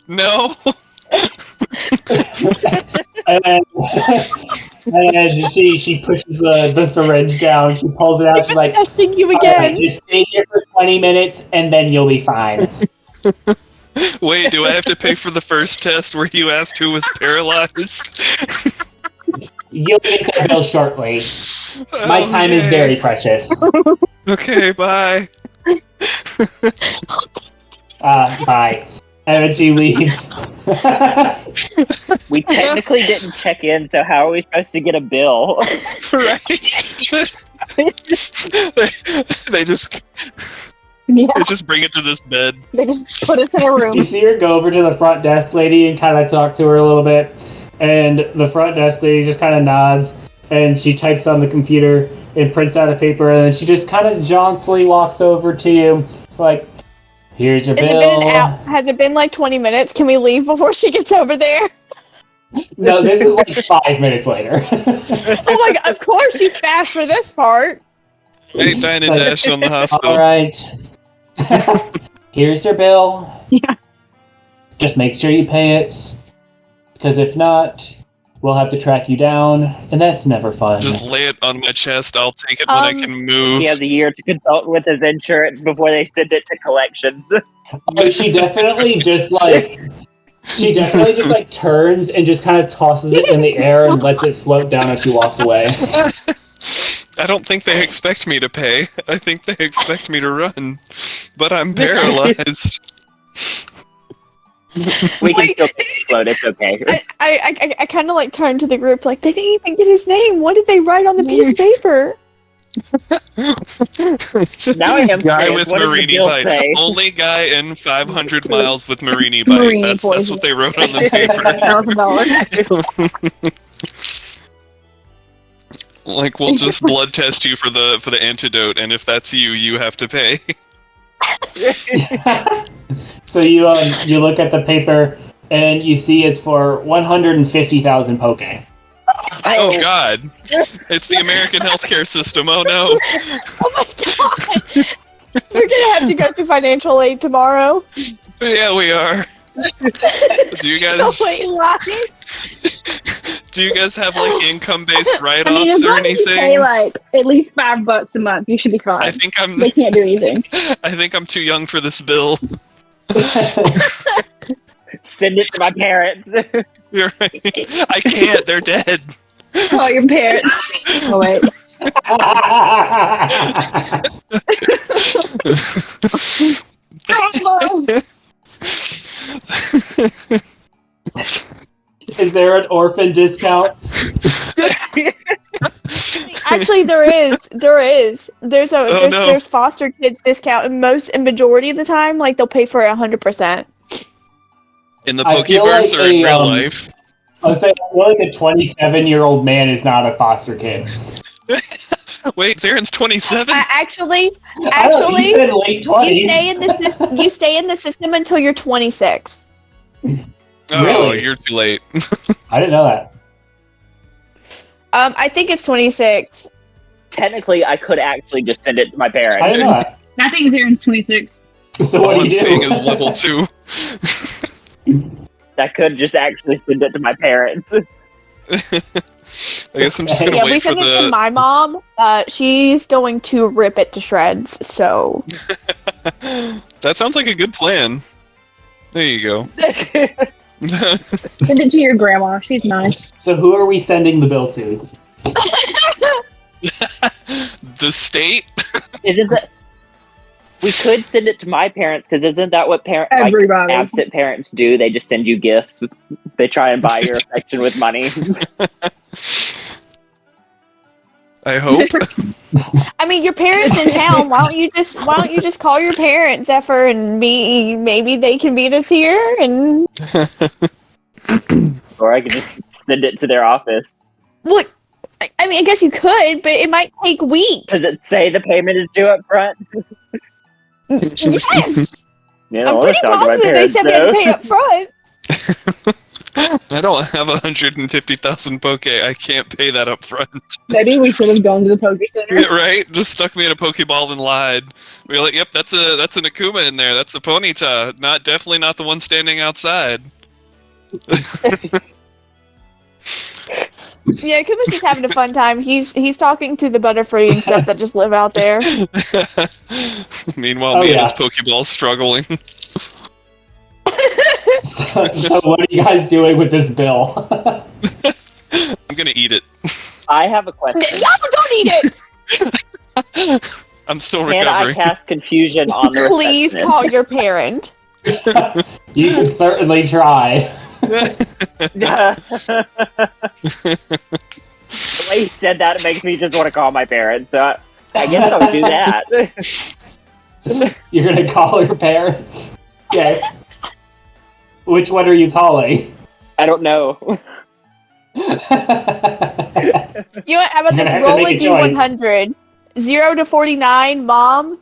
No. And then she pushes the syringe down, she pulls it out, she's like, Testing you "All again. right, just stay here for 20 minutes and then you'll be fine." Wait, do I have to pay for the first test where you asked who was paralyzed? You'll get the bill shortly. My Oh, time is yay. very precious. Okay, bye. Bye. And then she leaves. We technically didn't check in, so how are we supposed to get a bill? Right? they just Yeah, they just bring it to this bed. they just put us in a room. You see her go over to the front desk lady and kind of talk to her a little bit. And the front desk lady just kind of nods. And she types on the computer and prints out a paper. And then she just kind of jauntily walks over to you. It's like, here's your bill. Has it been like 20 minutes? Can we leave before she gets over there? No, this is like 5 minutes later. Oh my god, of course she's fast for this part. Hey, Dine and Dash on the hospital. Alright. Here's your bill. Yeah. Just make sure you pay it. Because if not, we'll have to track you down. And that's never fun. Just lay it on my chest. I'll take it when I can move. He has a year to consult with his insurance before they send it to collections. Oh, she definitely just like turns and just kind of tosses it in the air and lets it float down as she walks away. I don't think they expect me to pay. I think they expect me to run. But I'm paralyzed. We can still float, it's okay. I kind of like turned to the group like, they didn't even get his name. What did they write on the piece of paper? Now I am Guy curious, with what does the Marini bill bite. say? Only guy in 500 miles with Marini bite. Marini That's poison. what they wrote on the paper. $1,000. Like, we'll just blood test you for the antidote, and if that's you, you have to pay. So you look at the paper and you see it's for 150,000 poke. Oh God! It's the American healthcare system. Oh no! Oh my god! We're gonna have to go through financial aid tomorrow. Yeah, we are. Do you No guys? way, lying. Do you guys have like income-based I write-offs mean, as or long as you pay anything? like at least $5 a month, you should be fine. I think I'm. They can't do anything. I think I'm too young for this bill. Send it to my parents. You're right. I can't. They're dead. Call your parents. Oh wait. Is there an orphan discount? Actually, there is. There's Oh, no. there's foster kids discount, and majority of the time, like they'll pay for 100%. In the I feel Pokeverse like or in a, real life? I was saying, I feel like a 27-year-old man is not a foster kid. Wait, Zaren's 27? Actually, I don't know, he's in late 20s. you stay in the system until you're 26. Oh, Really? you're too late. I didn't know that. I think it's 26. Technically, I could actually just send it to my I parents. didn't know that. I think Zaren's 26. So what All do I'm you seeing do? is level 2. I could just actually send it to my parents. I guess I'm just gonna Yeah, we wait for sent it to the. my mom. She's going to rip it to shreds. So That sounds like a good plan. There you go. Send it to your grandma. She's nice. So who are we sending the bill to? The state? Isn't that? We could send it to my parents because isn't that what like, Everybody. absent parents do? They just send you gifts. They try and buy your affection with money. I hope. I mean, your parents in town. Why don't you just call your parents, Zephyr, and maybe they can meet us here and Or I could just send it to their office. what? I mean, I guess you could, but it might take weeks. Does it say the payment is due up front? Yes, You I'm know, pretty talk to my positive they parents, said we had to though. pay up front. I don't have 150,000 poke. I can't pay that up front. Maybe we should have gone to the Poke Center. Yeah, right? Just stuck me in a Pokeball and lied. We were like, yep, that's an Akuma in there. That's a Ponyta. Definitely not the one standing outside. Yeah, Kuma's just having a fun time. He's talking to the Butterfree and stuff that just live out there. Meanwhile, Oh, me and yeah. his Pokeball's struggling. So what are you guys doing with this bill? I'm gonna eat it. I have a question. No, don't eat it! I'm still Can I recovering. cast confusion on the Please receptionist? call your parent. You can certainly try. The way he said that, it makes me just want to call my parents. So I guess I'll do that. You're gonna call your parents? Okay. Which one are you calling? I don't know. You know what? How about You're this? gonna have to Roll a make a choice. D100. 0 to 49, mom.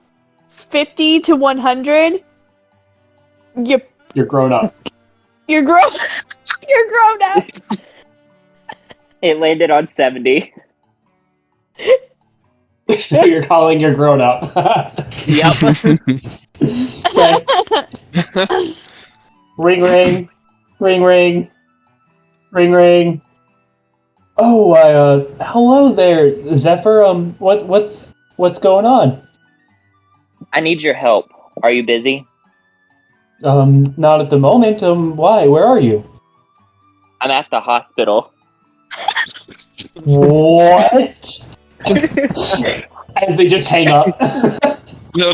50 to 100. You're grown up. You're grown. You're grown up. It landed on 70. So you're calling your grown up. Yep. Okay. Ring ring. Ring ring. Ring ring. Oh, hello there, Zephyr. What's going on? I need your help. Are you busy? Not at the moment. Why? Where are you? I'm at the hospital. What? As they just hang up. No.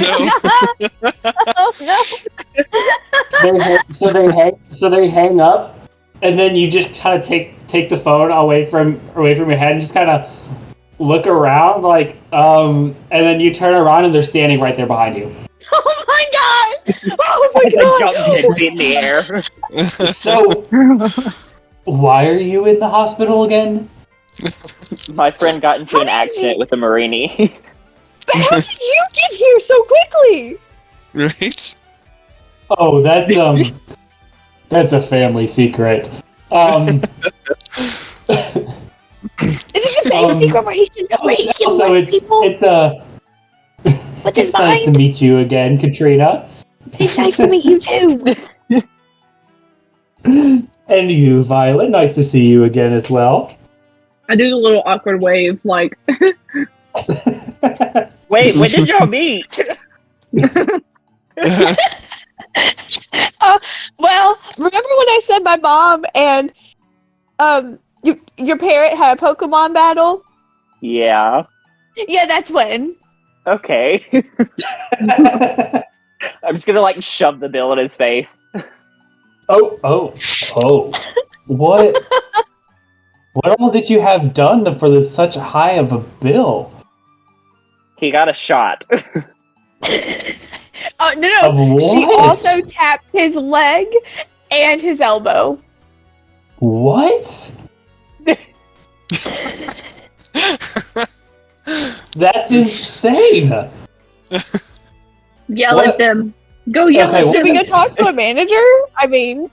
Oh no. So they hang up, and then you just kind of take the phone away from your head and just kind of look around, and then you turn around and they're standing right there behind you. Oh my god! Oh my I god! jumped 10 feet in the air. So, why are you in the hospital again? My friend got into an accident with a Marini. How did you get here so quickly? Right? Oh, that's a family secret. Is it a big secret where he should know where he kills people it's with his nice to mind? meet you again, Katrina. It's nice to meet you too. And you, Violet. Nice to see you again as well. I do the little awkward wave, like, Wait, when did y'all meet? Well, remember when I said my mom and your parent had a Pokemon battle? Yeah. Yeah, that's when. Okay. I'm just gonna shove the bill in his face. Oh. What all did you have done for such high of a bill? He got a shot. Oh, no. Of She what? also tapped his leg and his elbow. What? That's insane. yell What? at them. Go yell Okay, at Should them. we go talk to a manager? I mean,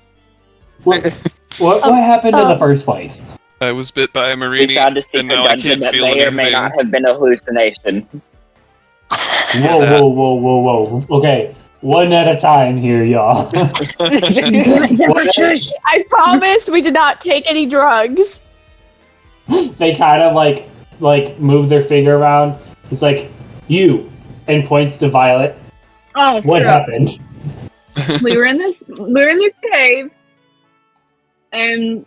What happened in the first place? I was bit by a We Marini, found a and secret now I dungeon can't that feel may or may anything. not have been a hallucination. Whoa. Okay, one at a time here, y'all. I promised we did not take any drugs. They kind of move their finger around. It's like, you, and points to Violet. Oh, What crap. happened? we were in this cave, and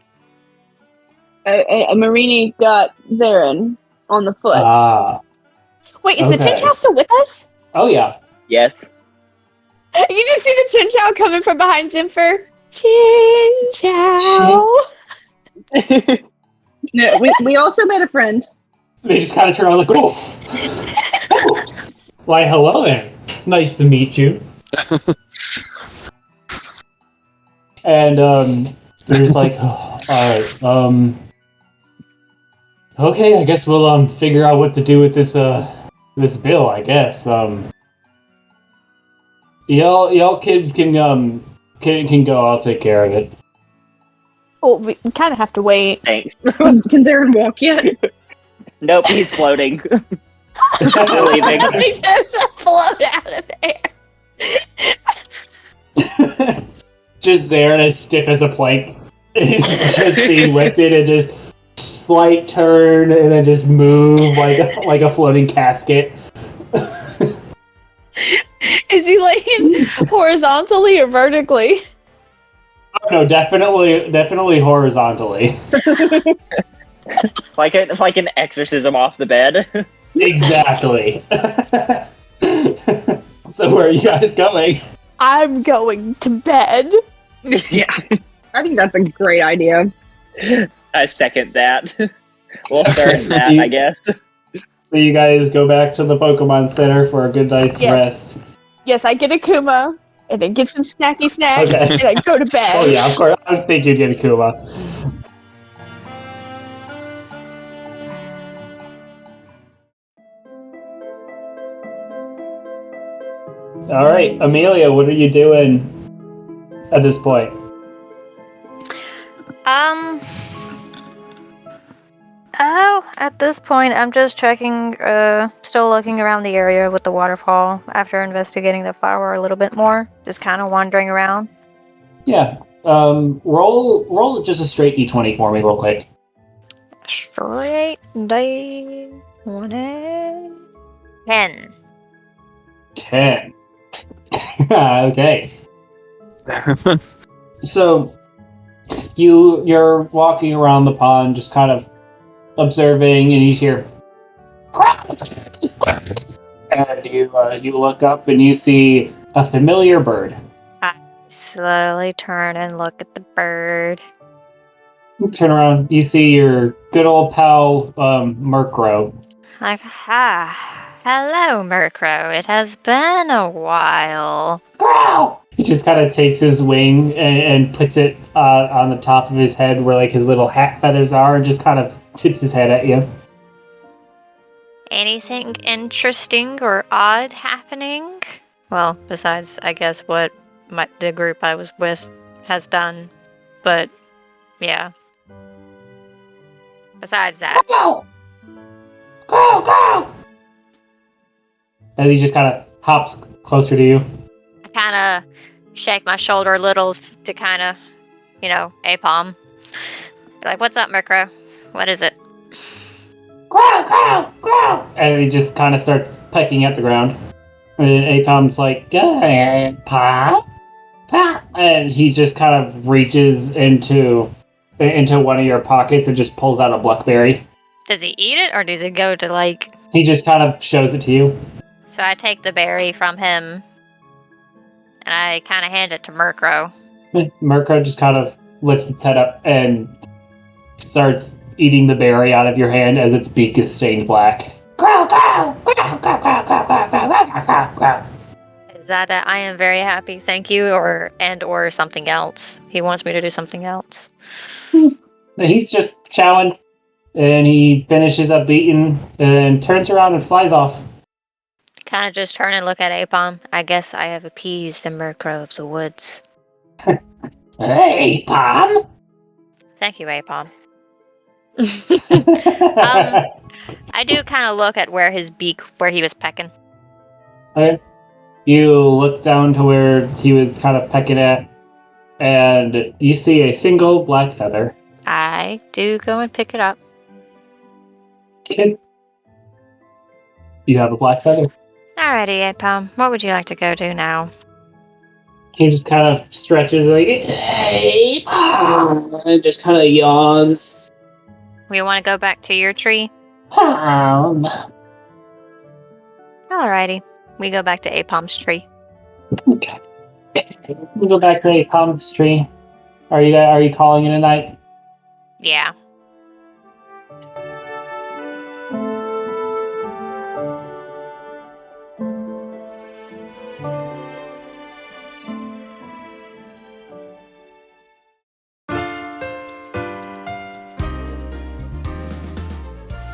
a Marini got Zarin on the foot. Ah. Wait, is the Okay. Chinchou still with us? Oh, yeah. Yes. You just see the Chinchou coming from behind Zinfer. Chinchou. No, we also made a friend. They just kind of turn around like, oh. Why, hello there. Nice to meet you. And, they're just like, oh, alright, okay, I guess we'll, figure out what to do with this bill, I guess. Y'all kids can go, I'll take care of it. Well, we kind of have to wait. Thanks. Can Zarin walk yet? Nope, he's floating. We're leaving. We just float out of there. Just there and as stiff as a plank. Just being lifted and just slight turn and then just move like a floating casket. Is he laying horizontally or vertically? Oh no, definitely horizontally. like an exorcism off the bed. Exactly. So where are you guys going? I'm going to bed. Yeah. I think that's a great idea. I second that. We'll third that, I guess. So you guys go back to the Pokemon Center for a good night's Yes. rest. Yes, I get Akuma, and then get some snacky snacks, Okay. and I go to bed. Oh yeah, of course. I think you'd get a Kuma. All right, Amelia, what are you doing at this point? Oh, at this point, I'm just checking, still looking around the area with the waterfall after investigating the flower a little bit more. Just kind of wandering around. Yeah. Roll just a straight d20 for me, real quick. Straight day 10. 10. Okay. So you're walking around the pond, just kind of observing, and you hear, and you look up and you see a familiar bird. I slowly turn and look at the bird. You turn around, you see your good old pal Murkrow. Like, hello, Murkrow. It has been a while. He just kind of takes his wing and puts it on the top of his head where like his little hat feathers are and just kind of tips his head at you. Anything interesting or odd happening? Well, besides, I guess, what the group I was with has done. But, yeah. Besides that. Go! As he just kind of hops closer to you. I kind of shake my shoulder a little to kind of, Apom. Like, what's up, Murkrow? What is it? And he just kind of starts pecking at the ground. And then Apom's like, Pop? And he just kind of reaches into one of your pockets and just pulls out a blackberry. Does he eat it, or does he go to, like... He just kind of shows it to you. So I take the berry from him, and I kind of hand it to Murkrow. Murkrow just kind of lifts its head up and starts eating the berry out of your hand as its beak is stained black. Is that a, I am very happy, thank you, or something else? He wants me to do something else. He's just chowing, and he finishes up eating and turns around and flies off. Kind of just turn and look at Apom. I guess I have appeased the Murkrow of the woods. Hey, Apom! Thank you, Apom. I do kind of look at where he was pecking. Okay. You look down to where he was kind of pecking at, and you see a single black feather. I do go and pick it up. Kid, you have a black feather. Alrighty, Apom. What would you like to go do now? He just kind of stretches like, hey, Apom, and just kind of yawns. We want to go back to your tree? Apom. Alrighty. We go back to Apom's tree. Okay. We go back to Apom's tree. Are you calling it a night? Yeah.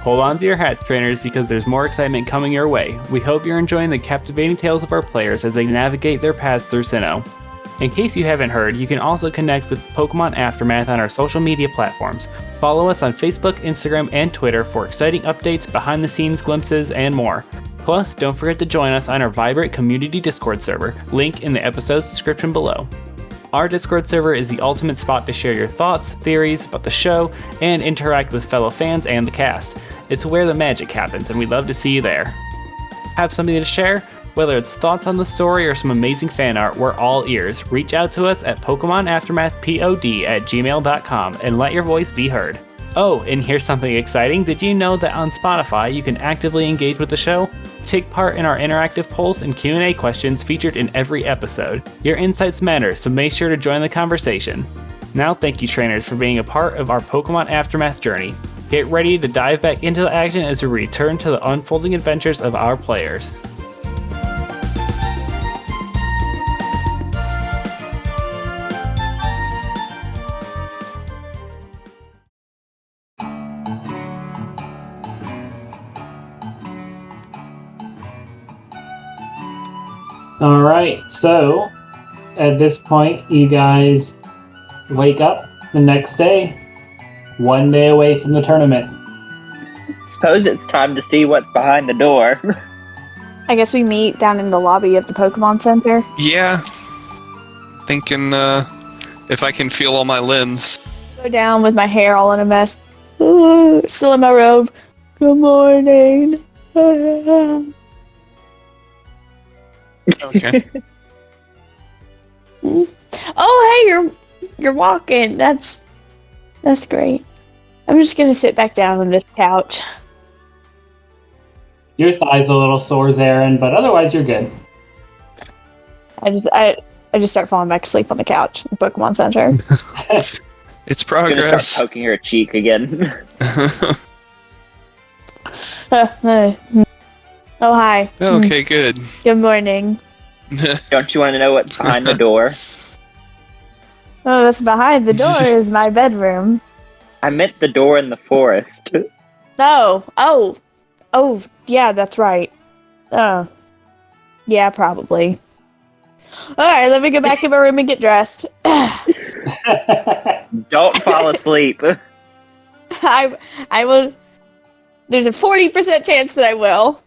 Hold on to your hats, trainers, because there's more excitement coming your way. We hope you're enjoying the captivating tales of our players as they navigate their paths through Sinnoh. In case you haven't heard, you can also connect with Pokemon Aftermath on our social media platforms. Follow us on Facebook, Instagram, and Twitter for exciting updates, behind-the-scenes glimpses, and more. Plus, don't forget to join us on our vibrant community Discord server, link in the episode's description below. Our Discord server is the ultimate spot to share your thoughts, theories about the show, and interact with fellow fans and the cast. It's where the magic happens, and we'd love to see you there. Have something to share? Whether it's thoughts on the story or some amazing fan art, we're all ears. Reach out to us at PokemonAftermathPod@gmail.com and let your voice be heard. Oh, and here's something exciting. Did you know that on Spotify you can actively engage with the show? Take part in our interactive polls and Q&A questions featured in every episode. Your insights matter, so make sure to join the conversation. Now, thank you, trainers, for being a part of our Pokemon Aftermath journey. Get ready to dive back into the action as we return to the unfolding adventures of our players. Alright, so at this point, you guys wake up the next day, one day away from the tournament. Suppose it's time to see what's behind the door. I guess we meet down in the lobby of the Pokemon Center. Yeah. Thinking if I can feel all my limbs. Go down with my hair all in a mess. Ooh, still in my robe. Good morning. Okay. Oh, hey, you're walking. That's great. I'm just gonna sit back down on this couch. Your thigh's a little sore, Zarin, but otherwise you're good. I just start falling back asleep on the couch in Pokemon Center. It's I'm gonna progress. start poking her cheek again. Oh, hi. Okay, good. Good morning. Don't you want to know what's behind the door? Oh, that's behind the door is my bedroom. I meant the door in the forest. Oh, yeah, that's right. Oh, yeah, probably. Alright, let me go back in my room and get dressed. Don't fall asleep. I will. There's a 40% chance that I will.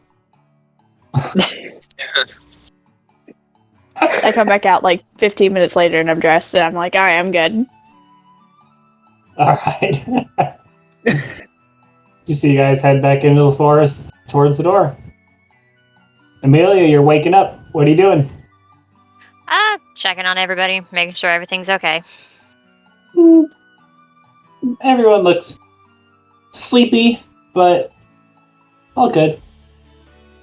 I come back out like 15 minutes later and I'm dressed and I'm like, alright, I'm good. Alright. You see you guys head back into the forest towards the door. Amelia, you're waking up. What are you doing? Checking on everybody, making sure everything's okay. Everyone looks sleepy, but all good.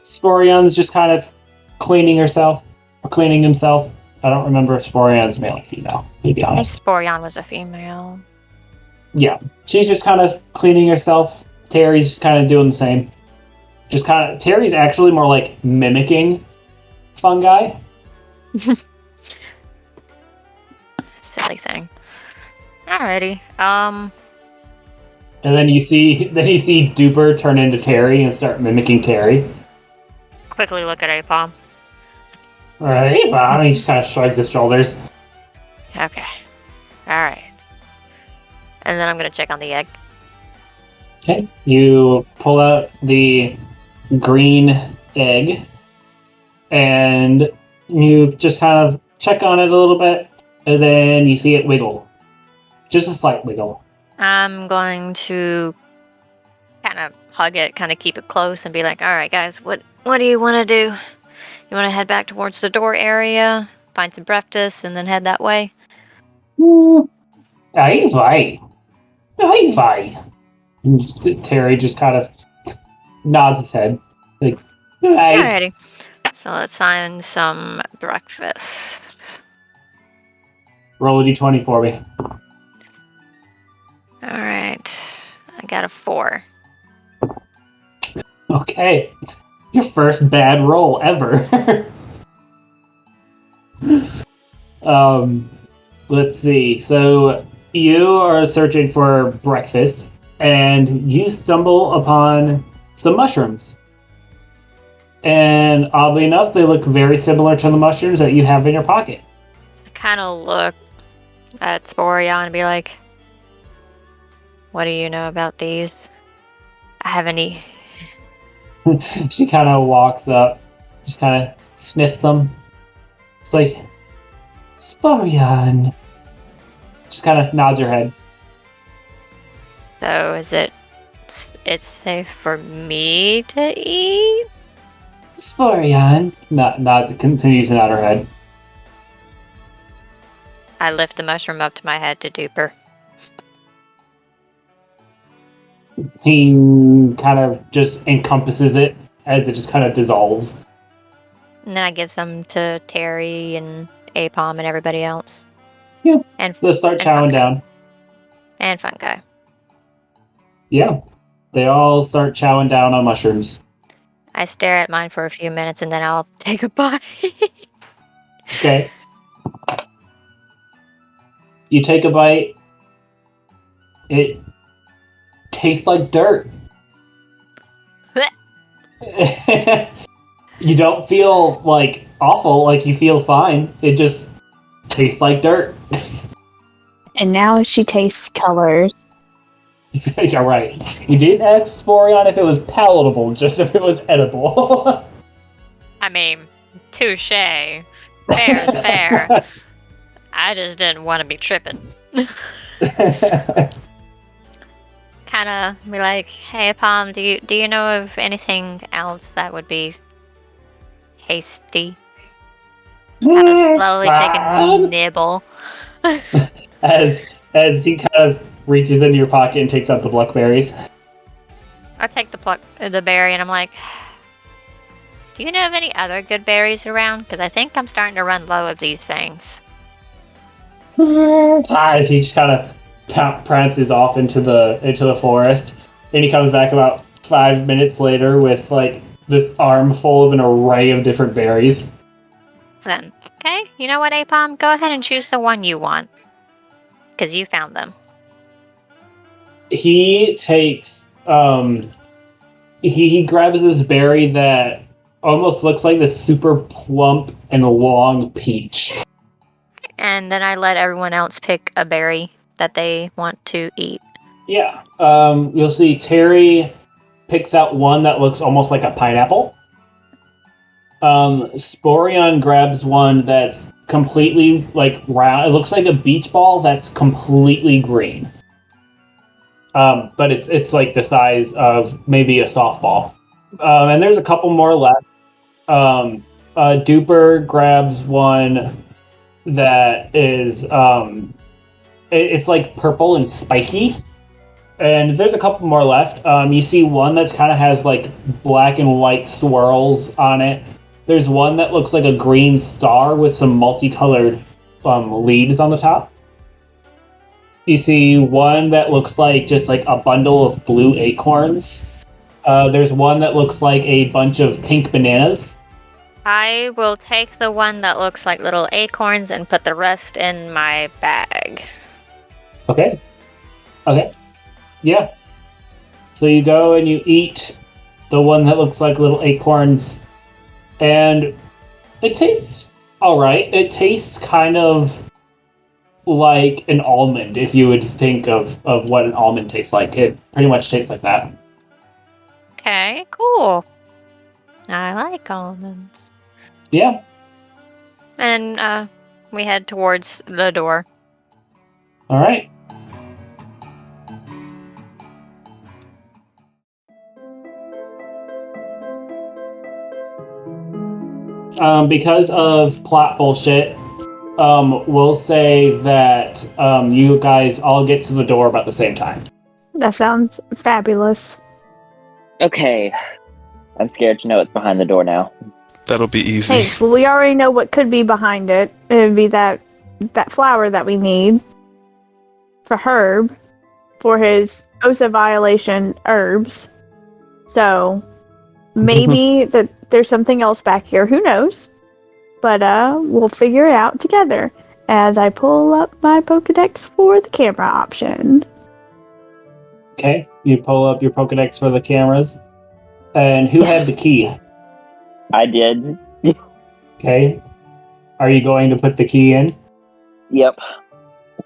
Sporion's just kind of cleaning himself. I don't remember if Sporion's male or female, to be I think honest. Sporion was a female. Yeah, she's just kind of cleaning herself. Terry's just kind of doing the same. Terry's actually more like mimicking fungi. Silly thing. Alrighty. And then you see Duper turn into Terry and start mimicking Terry. Quickly look at Apom. Right, well, he just kind of shrugs his shoulders. Okay. Alright. And then I'm gonna check on the egg. Okay, you pull out the green egg, and you just kind of check on it a little bit, and then you see it wiggle. Just a slight wiggle. I'm going to kind of hug it, kind of keep it close, and be like, alright guys, what do you want to do? You want to head back towards the door area, find some breakfast, and then head that way? Aye, fine. And Terry just kind of nods his head. Like, aye. Alrighty. So let's find some breakfast. Roll a d20 for me. Alright. I got a 4. Okay. Your first bad roll ever. Let's see. So you are searching for breakfast, and you stumble upon some mushrooms. And oddly enough, they look very similar to the mushrooms that you have in your pocket. I kind of look at Sporion and be like, what do you know about these? I have any. She kind of walks up, just kind of sniffs them. It's like, Sporion. Just kind of nods her head. So is it's safe for me to eat? Sporion. Nods, continues to nod her head. I lift the mushroom up to my head to Duper. He kind of just encompasses it as it just kind of dissolves. And then I give some to Terry and Apom and everybody else. Yeah. And They'll start and chowing Fungi. down. And Fungi. Yeah. They all start chowing down on mushrooms. I stare at mine for a few minutes and then I'll take a bite. Okay. You take a bite. It tastes like dirt. You don't feel like awful, like you feel fine. It just tastes like dirt. And now she tastes colors. You're right. You didn't ask Sporion if it was palatable, just if it was edible. I mean, touche. Fair is fair. I just didn't want to be tripping. Kind of be like, hey, Palm, do you know of anything else that would be tasty? Kind of slowly take a nibble. As he kind of reaches into your pocket and takes out the blackberries. I take the berry and I'm like, do you know of any other good berries around? Because I think I'm starting to run low of these things. As he just kind of prances off into the forest, and he comes back about 5 minutes later with like this armful of an array of different berries. Then, okay, you know what, Apom? Go ahead and choose the one you want. Because you found them. He takes he grabs this berry that almost looks like this super plump and long peach. And then I let everyone else pick a berry that they want to eat. Yeah. You'll see Terry picks out one that looks almost like a pineapple. Sporion grabs one that's completely like round. It looks like a beach ball that's completely green. But it's like the size of maybe a softball. And there's a couple more left. Duper grabs one that is it's like purple and spiky. And there's a couple more left. You see one that kind of has like black and white swirls on it. There's one that looks like a green star with some multicolored leaves on the top. You see one that looks like just like a bundle of blue acorns. There's one that looks like a bunch of pink bananas. I will take the one that looks like little acorns and put the rest in my bag. Okay. Yeah. So you go and you eat the one that looks like little acorns, and it tastes alright. It tastes kind of like an almond, if you would think of what an almond tastes like. It pretty much tastes like that. Okay, cool. I like almonds. Yeah. And we head towards the door. Alright. Because of plot bullshit, we'll say that you guys all get to the door about the same time. That sounds fabulous. Okay. I'm scared to know what's behind the door now. That'll be easy. Hey, well, we already know what could be behind it. It would be that flower that we need for Herb for his OSA violation herbs. So maybe that there's something else back here. Who knows? But we'll figure it out together as I pull up my Pokedex for the camera option. Okay, you pull up your Pokedex for the cameras. And who had the key? I did. Okay. Are you going to put the key in? Yep.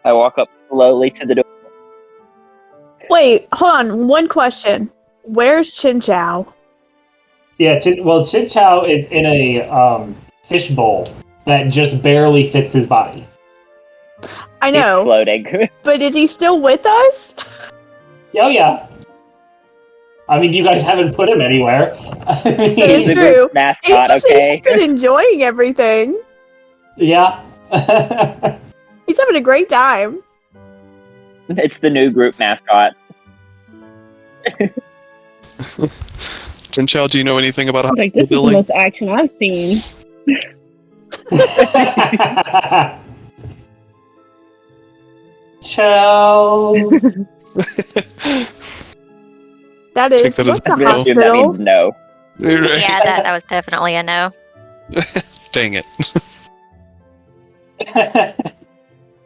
I walk up slowly to the door. Wait, hold on. One question. Where's Chinchou? Yeah, Chinchou is in a fish bowl that just barely fits his body. I He's know, floating. but is he still with us? Oh, yeah. I mean, you guys haven't put him anywhere. That He's is the true. group's mascot, He's okay? been enjoying everything. Yeah. He's having a great time. It's the new group mascot. Chinchou, do you know anything about how Like, this is the building? most action I've seen. Ciao. That Take is, that as what's a a I'm gonna assume that hospital? means no. Right. Yeah, that was definitely a no. Dang it.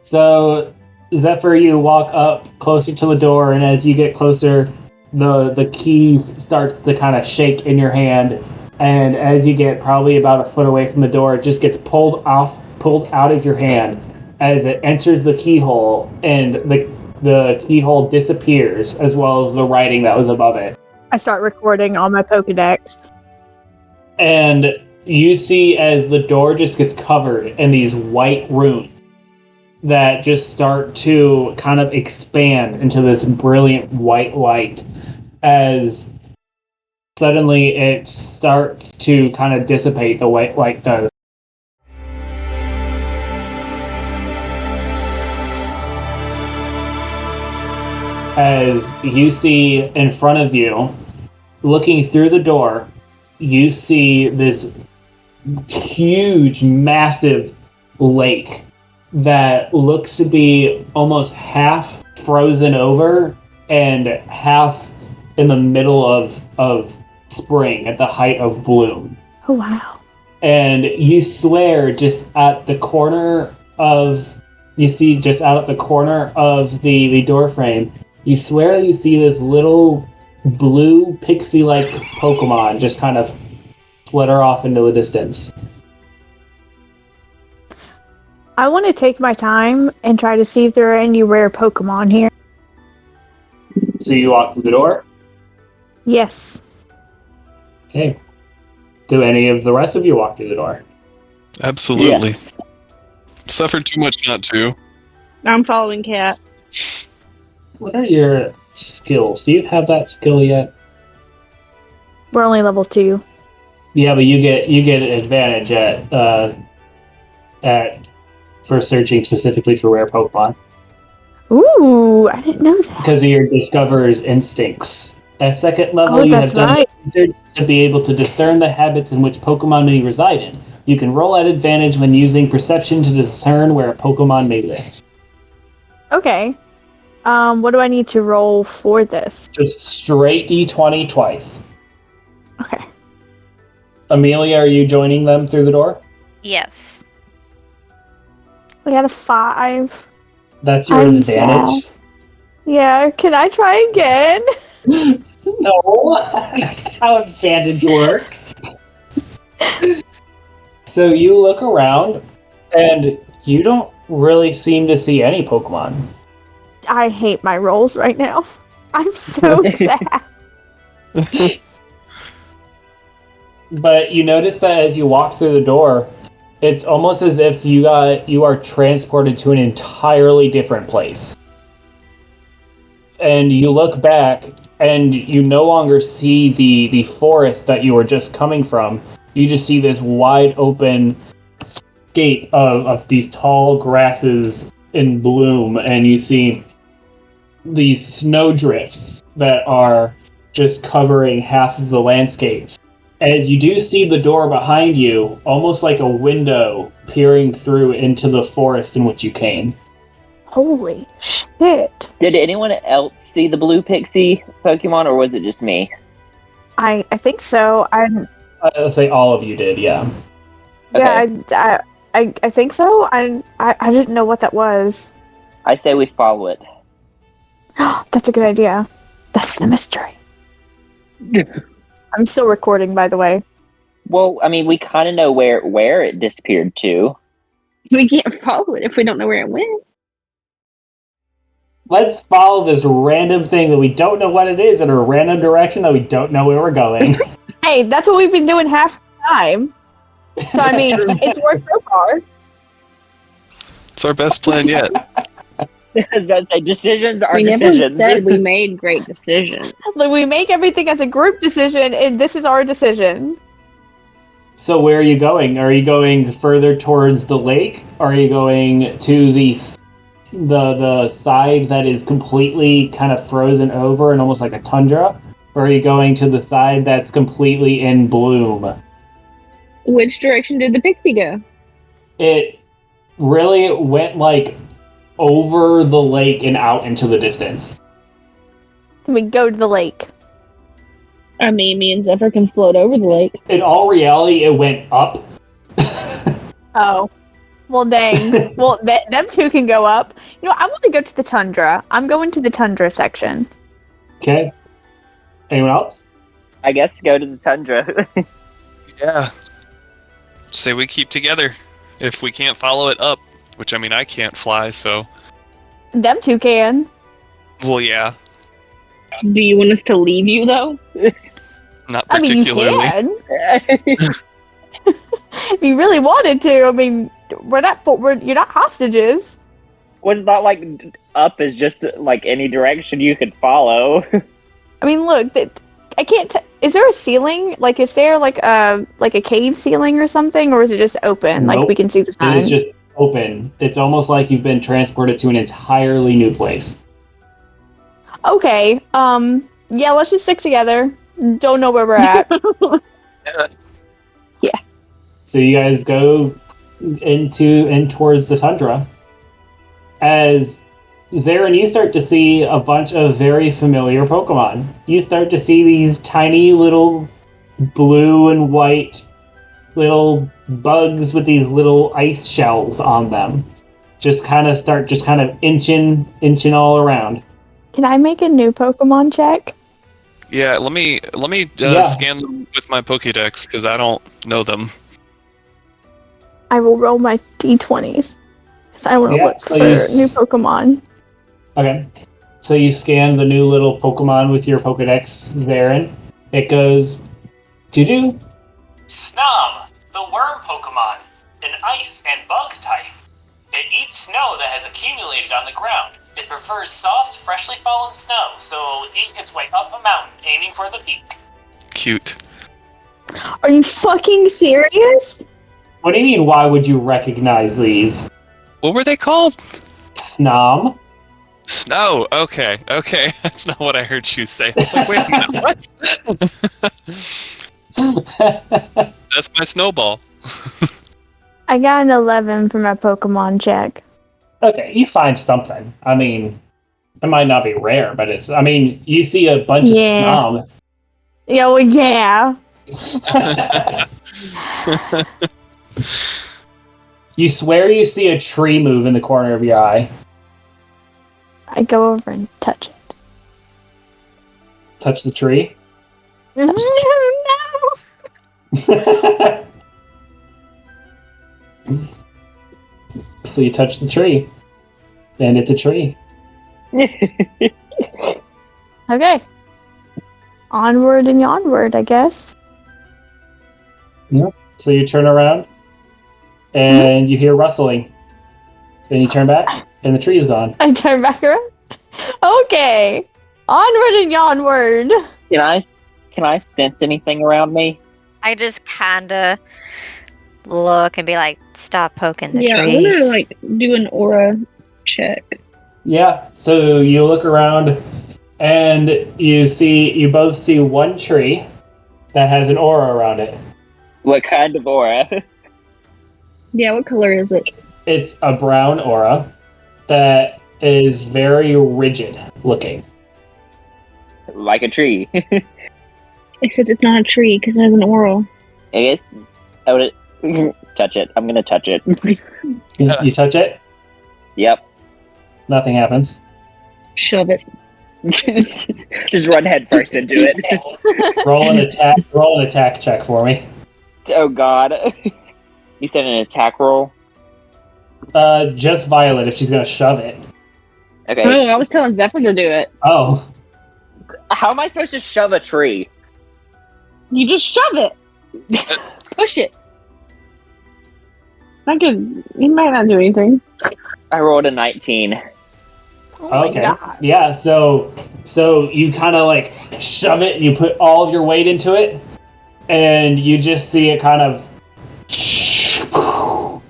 So, Zephyr, you walk up closer to the door, and as you get closer, the key starts to kind of shake in your hand. And as you get probably about a foot away from the door, it just gets pulled out of your hand as it enters the keyhole, and the keyhole disappears, as well as the writing that was above it. I start recording on my Pokedex. And you see as the door just gets covered in these white runes that just start to kind of expand into this brilliant white light as suddenly it starts to kind of dissipate the white light does. As you see in front of you, looking through the door, you see this huge, massive lake that looks to be almost half frozen over and half in the middle of spring at the height of bloom. Oh, wow. And you swear just at the corner of, you see just out at the corner of the door frame, you swear you see this little blue pixie-like Pokemon just kind of flutter off into the distance. I want to take my time and try to see if there are any rare Pokemon here. So you walk through the door? Yes. Okay. Do any of the rest of you walk through the door? Absolutely. Yes. Suffered too much not to. I'm following Cat. What are your skills? Do you have that skill yet? We're only level 2. Yeah, but you get an advantage at for searching specifically for rare Pokemon Ooh, I didn't know that. because of your Discoverer's instincts. At second level, Oh, you that's have done right. research to be able to discern the habits in which Pokemon may reside in. You can roll at advantage when using perception to discern where a Pokemon may live. Okay. What do I need to roll for this? Just straight D20 twice. Okay. Amelia, are you joining them through the door? Yes. We got a 5. That's your I'm advantage? Yeah, can I try again? No, that's how advantage works. So you look around, and you don't really seem to see any Pokemon. I hate my rolls right now. I'm so sad. But you notice that as you walk through the door, it's almost as if you are transported to an entirely different place. And you look back, and you no longer see the forest that you were just coming from. You just see this wide open scape of these tall grasses in bloom, and you see these snowdrifts that are just covering half of the landscape. As you do see the door behind you, almost like a window peering through into the forest in which you came. Holy shit. Did anyone else see the blue pixie Pokemon, or was it just me? I think so. I'll say all of you did, yeah. Yeah, I think so. I didn't know what that was. I say we follow it. That's a good idea. That's the mystery. I'm still recording, by the way. Well, I mean, we kind of know where it disappeared to. We can't follow it if we don't know where it went. Let's follow this random thing that we don't know what it is in a random direction that we don't know where we're going. Hey, that's what we've been doing half the time. So, I mean, it's worked so far. It's our best plan yet. I was about to say, decisions are We decisions. never said we made great decisions. Like, we make everything as a group decision, and this is our decision. So where are you going? Are you going further towards the lake? Are you going to the side that is completely kind of frozen over and almost like a tundra? Or are you going to the side that's completely in bloom? Which direction did the pixie go? It really went like over the lake and out into the distance. Can we go to the lake? I mean, me and Zephyr can float over the lake. In all reality, it went up. Oh. Well, dang. Well, them two can go up. You know, I want to go to the tundra. I'm going to the tundra section. Okay. Anyone else? I guess go to the tundra. Yeah. Say we keep together. If we can't follow it up, which I mean I can't fly, so. Them two can. Well, yeah. Do you want us to leave you, though? Not I mean, you particularly. can. If you really wanted to. I mean, you're not hostages. Well, it's not like up is just like any direction you could follow. I mean, look, I can't. Is there a ceiling? Like, is there like a cave ceiling or something, or is it just open? Like Nope. we can see the sun. It is just open. It's almost like you've been transported to an entirely new place. Okay. Yeah. Let's just stick together. Don't know where we're at. So you guys go in towards the tundra. As Zarin, you start to see a bunch of very familiar Pokemon. You start to see these tiny little blue and white little bugs with these little ice shells on them. Just kind of inching all around. Can I make a new Pokemon check? Yeah, let me Yeah. scan them with my Pokédex because I don't know them. I will roll my d20s. Because I want to Yeah, look so for new Pokemon. Okay. So you scan the new little Pokemon with your Pokedex, Zarin. It goes, doo-doo. Snom, the worm Pokemon, an ice and bug type. It eats snow that has accumulated on the ground. It prefers soft, freshly fallen snow, so it will eat its way up a mountain, aiming for the peak. Cute. Are you fucking serious? What do you mean, why would you recognize these? What were they called? Snom. Snow. Okay. That's not what I heard you say. I was like, wait a minute, what? That's my snowball. I got an 11 for my Pokemon check. Okay, you find something. I mean, it might not be rare, but you see a bunch Yeah. of Snom. Yeah, well, yeah. You swear you see a tree move in the corner of your eye. I go over and touch it. Touch the tree. Touch No. So you touch the tree. And it's a tree. Okay. Onward and onward, I guess. So you turn around, and you hear rustling. Then you turn back, and the tree is gone. I turn back around. Okay. Onward and onward. Can I sense anything around me? I just kinda look and be like, stop poking the I want trees. to do an aura check. Yeah, so you look around, and you both see one tree that has an aura around it. What kind of aura? Yeah, what color is it? It's a brown aura that is very rigid looking. Like a tree. Except it's not a tree because it has an aura. I guess I would touch it. I'm gonna touch it. You touch it, Yep. nothing happens. Shove it. Just run head first into it. Roll an attack check for me. Oh god. You said an attack roll? Just Violet if she's gonna shove it. Okay. Oh, I was telling Zephyr to do it. Oh, How am I supposed to shove a tree? You just shove it. Push it. Not good. He might not do anything. I rolled a 19. Oh my okay. god. Yeah, so you kind of like shove it and you put all of your weight into it, and you just see it kind of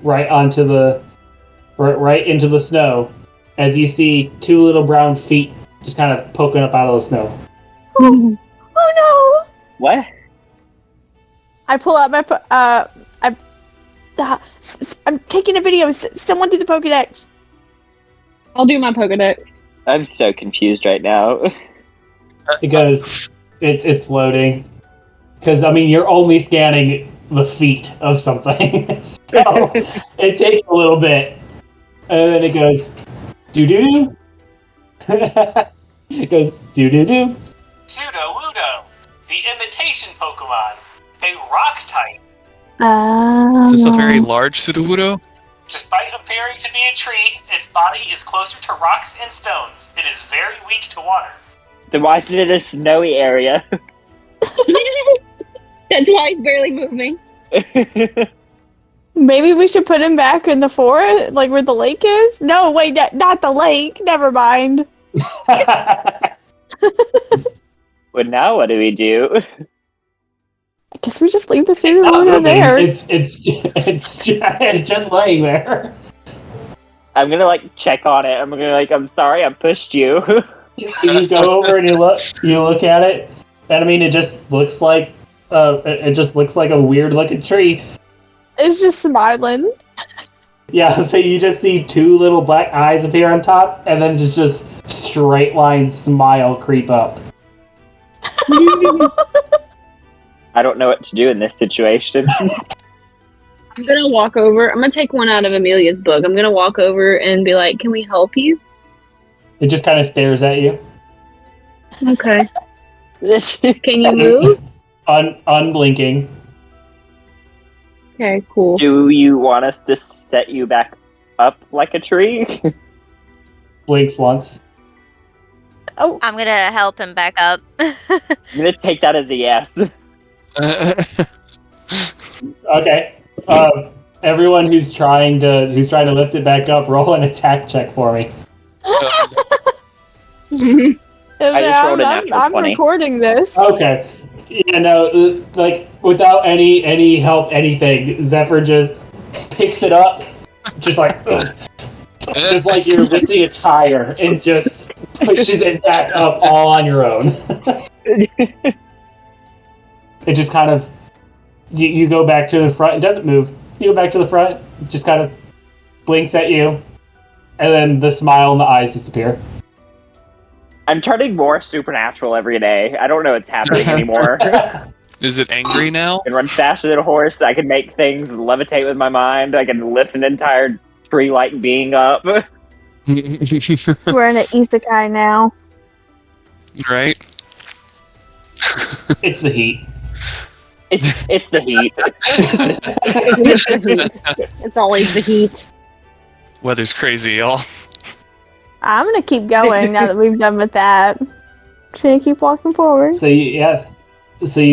right into the snow, as you see two little brown feet just kind of poking up out of the snow. Oh no! What? I pull out my I'm taking a video. Someone do the Pokedex. I'll do my Pokedex. I'm so confused right now. It goes, it's loading, because you're only scanning the feet of something, so it takes a little bit, and then it goes doo doo. It goes doo doo doo. Sudowoodo, the imitation Pokemon, a rock type. Is this a very large Sudowoodo? Despite appearing to be a tree, its body is closer to rocks and stones. It is very weak to water. Then why is it in a snowy area? That's why he's barely moving. Maybe we should put him back in the forest, like where the lake is? No, wait, not the lake. Never mind. Well, now what do we do? I guess we just leave the Not Sudowoodo moving. there. It's just laying there. I'm gonna check on it. I'm gonna I'm sorry, I pushed you. You go over and you look at it, and it just looks like a weird looking tree. It's just smiling. Yeah, so you just see two little black eyes appear on top, and then just straight line smile creep up. I don't know what to do in this situation. I'm gonna walk over. I'm gonna take one out of Amelia's book. I'm gonna walk over and be like, "Can we help you?" It just kind of stares at you. Okay. Can you move? Unblinking. Okay, cool. Do you want us to set you back up like a tree? Blinks once. Oh, I'm gonna help him back up. I'm gonna take that as a yes. Okay. Everyone who's trying to lift it back up, roll an attack check for me. I just rolled a natural I'm 20. recording this. Okay. Yeah, no, like without any help, anything, Zephyr just picks it up, just like just like you're lifting a tire, and just pushes it back up all on your own. It just kind of you go back to the front. It doesn't move. You go back to the front. It just kind of blinks at you, and then the smile in the eyes disappear. I'm turning more supernatural every day. I don't know what's happening anymore. Is it angry now? I can run faster than a horse. I can make things levitate with my mind. I can lift an entire tree-like being up. We're in an isekai now. Right? It's the heat. It's the heat. It's the heat. It's always the heat. Weather's crazy, y'all. I'm gonna keep going now that we've done with that. Just gonna keep walking forward. So you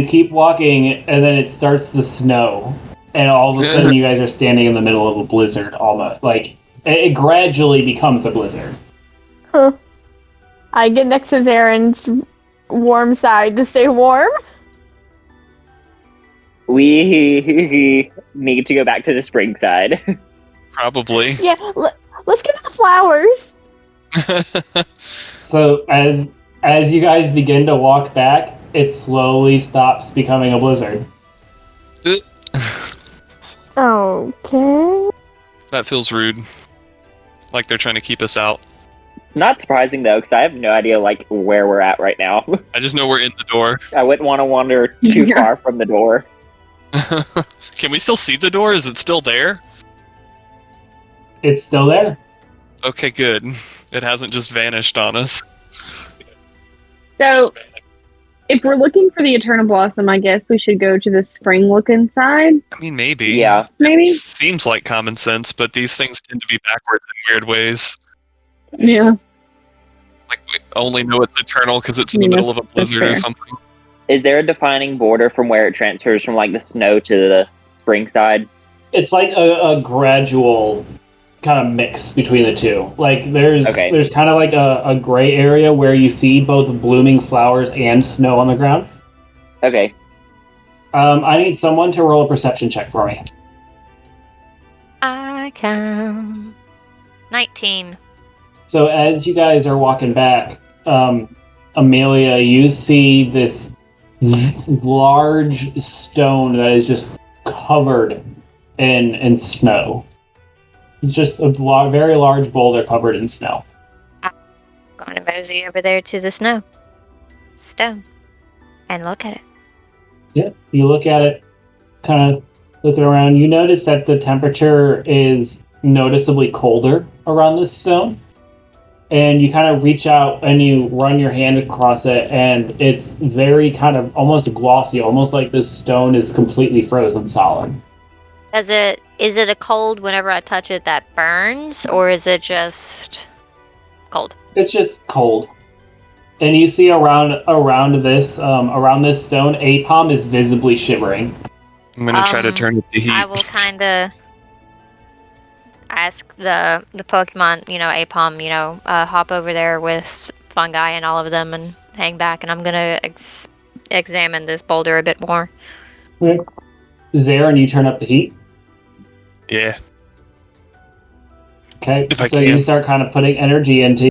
keep walking, and then it starts to snow, and all of a sudden you guys are standing in the middle of a blizzard. Almost like it gradually becomes a blizzard. Huh. I get next to Zaren's warm side to stay warm. We need to go back to the spring side. Probably. Yeah, let's get to the flowers. So as you guys begin to walk back, it slowly stops becoming a blizzard. Okay. That feels rude. Like they're trying to keep us out. Not surprising though, because I have no idea like where we're at right now. I just know we're in the door. I wouldn't want to wander too far from the door. Can we still see the door? Is it still there? It's still there. Okay, good. It hasn't just vanished on us. So, if we're looking for the Eterna Blossom, I guess we should go to the spring-looking side. I mean, maybe. Yeah. Maybe. Seems like common sense, but these things tend to be backwards in weird ways. Yeah. Like, we only know it's eternal because it's in the Yeah, middle of a that's blizzard or fair. something. Is there a defining border from where it transfers from like the snow to the spring side? It's like a gradual kind of mix between the two. Like there's kind of like a gray area where you see both blooming flowers and snow on the ground. Okay. I need someone to roll a perception check for me. I can. 19. So as you guys are walking back, Amelia, you see this large stone that is just covered in snow. It's just a very large boulder covered in snow. Going to mosey over there to the stone, and look at it. Yeah, you look at it, kind of looking around. You notice that the temperature is noticeably colder around this stone. And you kind of reach out and you run your hand across it, and it's very kind of almost glossy, almost like this stone is completely frozen solid. Is it a cold whenever I touch it that burns, or is it just cold? It's just cold. And you see around this stone, Apom is visibly shivering. I'm gonna try to turn up the heat. I will kind of ask the Pokemon, Apom, hop over there with fungi and all of them and hang back, and I'm gonna examine this boulder a bit more. Okay. Zaren, you turn up the heat. Yeah. Okay. If I so can. you start kind of putting energy into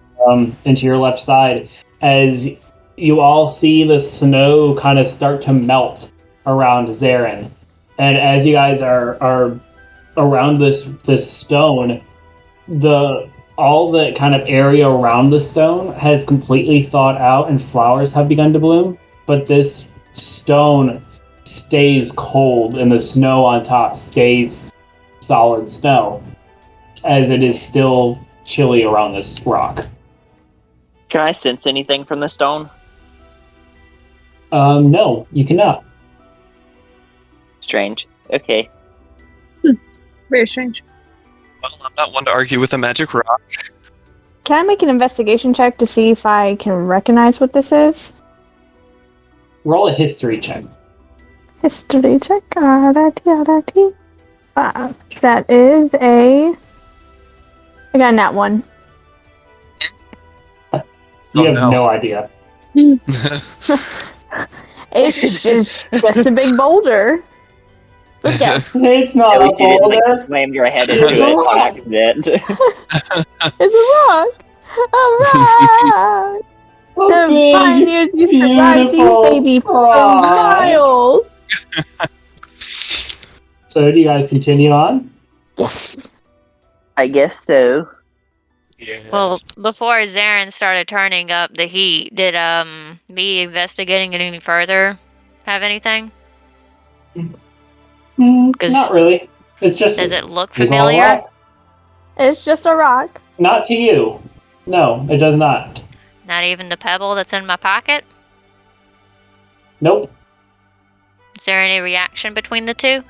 your left side as you all see the snow kind of start to melt around Zaren. And as you guys are around this stone, all the kind of area around the stone has completely thawed out and flowers have begun to bloom, but this stone stays cold and the snow on top stays solid snow, as it is still chilly around this rock. Can I sense anything from the stone? No, you cannot. Strange. Okay. Very strange. Well, I'm not one to argue with a magic rock. Can I make an investigation check to see if I can recognize what this is? Roll a history check. History check. That is I got a nat 1. You have no idea. It's just a big boulder. Look at It's not At a least you didn't boulder. like slam your head into it on accident. it's a rock. A rock. The big, pioneers used to ride these beautiful babies for rock. miles. So do you guys continue on? Yes. I guess so. Yeah. Well, before Zarin started turning up the heat, did me investigating it any further have anything? 'Cause Not really. It's just Does it look big old familiar? rock. It's just a rock. Not to you. No, it does not. Not even the pebble that's in my pocket? Nope, Is there any reaction between the two?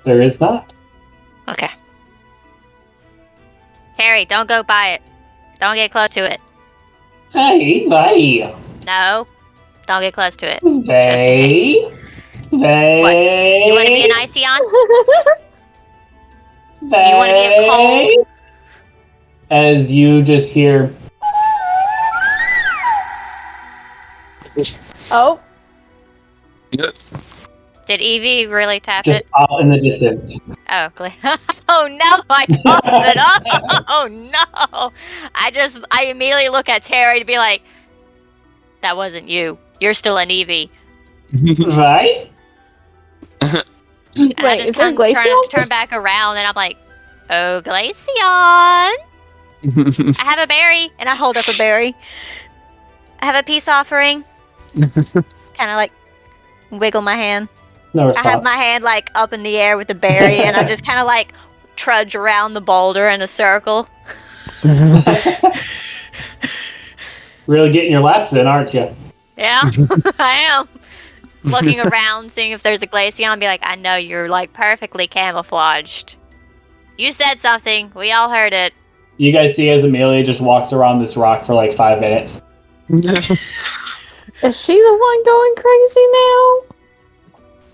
there is not. Okay. Terry, don't go by it. Don't get close to it. Hey, they. No. Don't get close to it. They. They. You want to be an Iceon? They. You wanna be a cold? As you just hear. Oh, Yep. Did Evie really tap Just it? out in the distance. Oh, oh no, I popped it up. Oh no. I immediately look at Terry to be like, that wasn't you. You're still an Evie. Right? And I wait, just is there come trying to Glaceon? turn back around and I'm like, oh, Glaceon. I have a berry. And I hold up a berry. I have a peace offering. Kind of like wiggle my hand. No I have response. my hand like up in the air with the berry and I just kind of like trudge around the boulder in a circle. Really getting your laps in, aren't you? Yeah, I am. Looking around, seeing if there's a Glaceon, and be like, I know you're like perfectly camouflaged. You said something. We all heard it. You guys see as Amelia just walks around this rock for like 5 minutes. Is she the one going crazy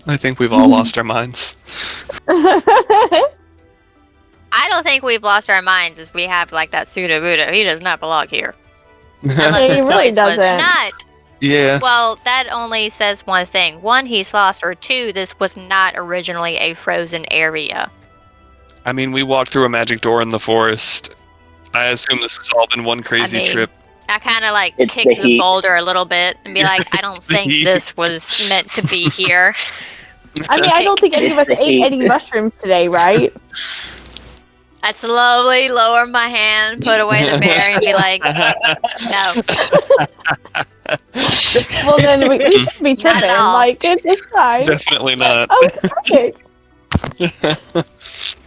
I think we've all lost our minds. now? I don't think we've lost our minds as we have like that Buddha. He does not belong here. Yeah, Unless he this really place was doesn't. not. Yeah. Well, that only says one thing. One, he's lost, or two, this was not originally a frozen area. I mean, we walked through a magic door in the forest. I assume this has all been one crazy mean, trip. I kind of like It's kick the the heat. boulder a little bit and be like, I don't think heat. this was meant to be here. I mean, I don't think any of us It's the ate heat. any mushrooms today, right? I slowly lower my hand, put away the berry, and be like, no. Well, then we should be Not at tripping. all. Like, it's fine. Definitely not. Oh, perfect.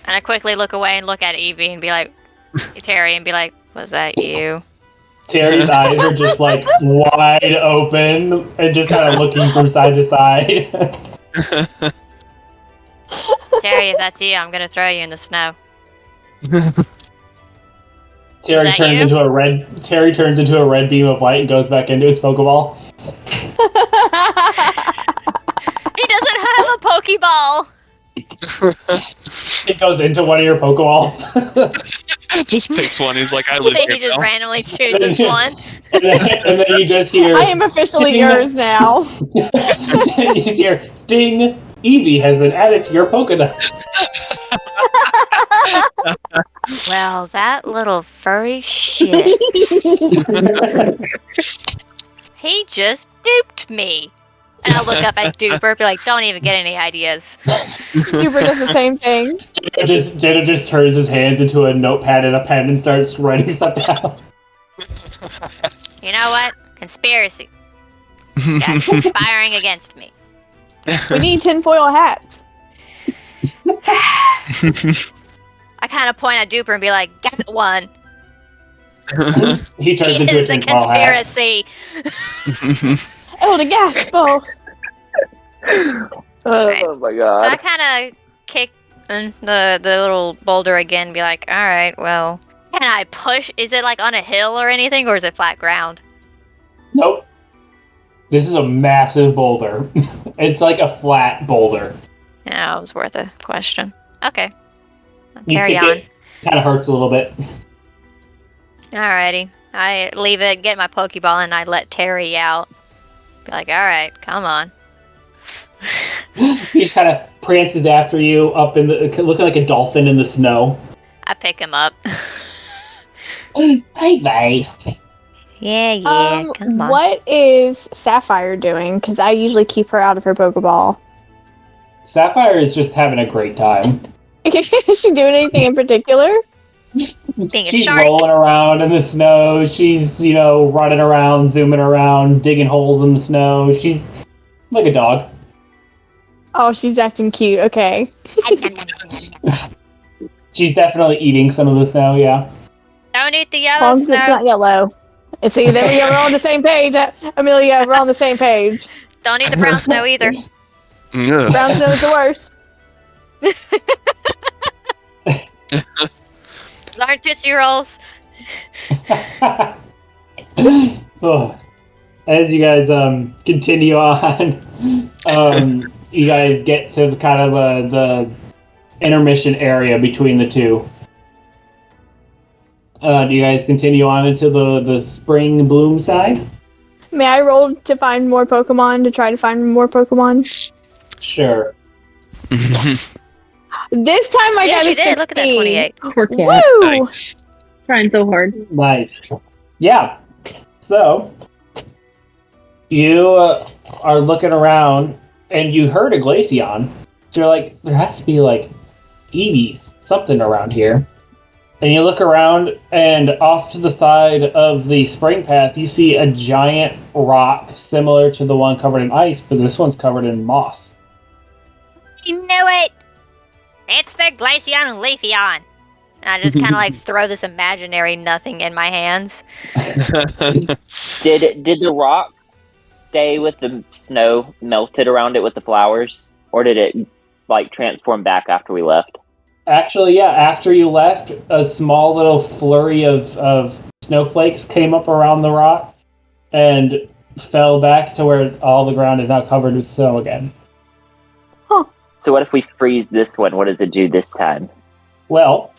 And I quickly look away and look at Evie and be like, Terry, and be like, was that you? Terry's eyes are just like wide open and just kind of looking from side to side. Terry, if that's you, I'm going to throw you in the snow. Terry that turns you? into a red. Terry turns into a red beam of light and goes back into his Pokeball. He doesn't have a Pokeball! It goes into one of your Pokeballs. Just picks one. He's like, I I live think here he just now. randomly chooses one. and then you just hear. I am officially Ding. yours now. You just hear, ding! Eevee has been added to your Pokédex. Well, that little furry shit. He just duped me. And I look up at Duper, be like, don't even get any ideas. Duper does the same thing. Jada just turns his hands into a notepad and a pen and starts writing stuff down. You know what? Conspiracy. That's conspiring against me. We need tinfoil hats. I kind of point at Duper and be like, got one. He turns He into a is the tinfoil hat. conspiracy. Oh, the gas ball. Oh my So I god. kind of kick the little boulder again and be like, alright, well, can I push? Is it like on a hill or anything, or is it flat ground? Nope. This is a massive boulder. It's like a flat boulder. Yeah, it was worth a question. Okay. I'll You carry kick on. it, kind of hurts a little bit. Alrighty. I leave it, get my Pokeball, and I let Terry out. Be like, alright, come on. He just kind of prances after you up in the, looking like a dolphin in the snow. I pick him up. Hey, bye. Yeah, come on. What is Sapphire doing? Because I usually keep her out of her Pokeball. Sapphire is just having a great time. Is she doing anything in particular? Being a She's shark. rolling around in the snow. She's, running around, zooming around, digging holes in the snow. She's like a dog. Oh, she's acting cute. Okay. She's definitely eating some of the snow, yeah. Don't eat the As yellow long as it's snow. not yellow. And see, there we go. We're on the same page. Amelia, we're on the same page. Don't eat the brown snow either. Ugh. Brown snow is the worst. Learn Tootsie Rolls. Oh. As you guys continue on, you guys get to kind of the intermission area between the two. Do you guys continue on into the spring bloom side? May I roll to find more Pokemon, to try to find more Pokemon? Sure. This time I Yeah, got she a 16. did. Look at that 28. Poor cat. Woo! Nice. Trying so hard. Nice. Yeah. So, you are looking around, and you heard a Glaceon. So you're like, there has to be, like, Eevees, something around here. And you look around, and off to the side of the spring path, you see a giant rock similar to the one covered in ice, but this one's covered in moss. You knew it! It's the Glaceon and Leafeon! And I just kind of like throw this imaginary nothing in my hands. Did the rock stay with the snow melted around it with the flowers, or did it like transform back after we left? Actually, yeah, after you left, a small little flurry of snowflakes came up around the rock and fell back to where all the ground is now covered with snow again. So what if we freeze this one? What does it do this time? Well,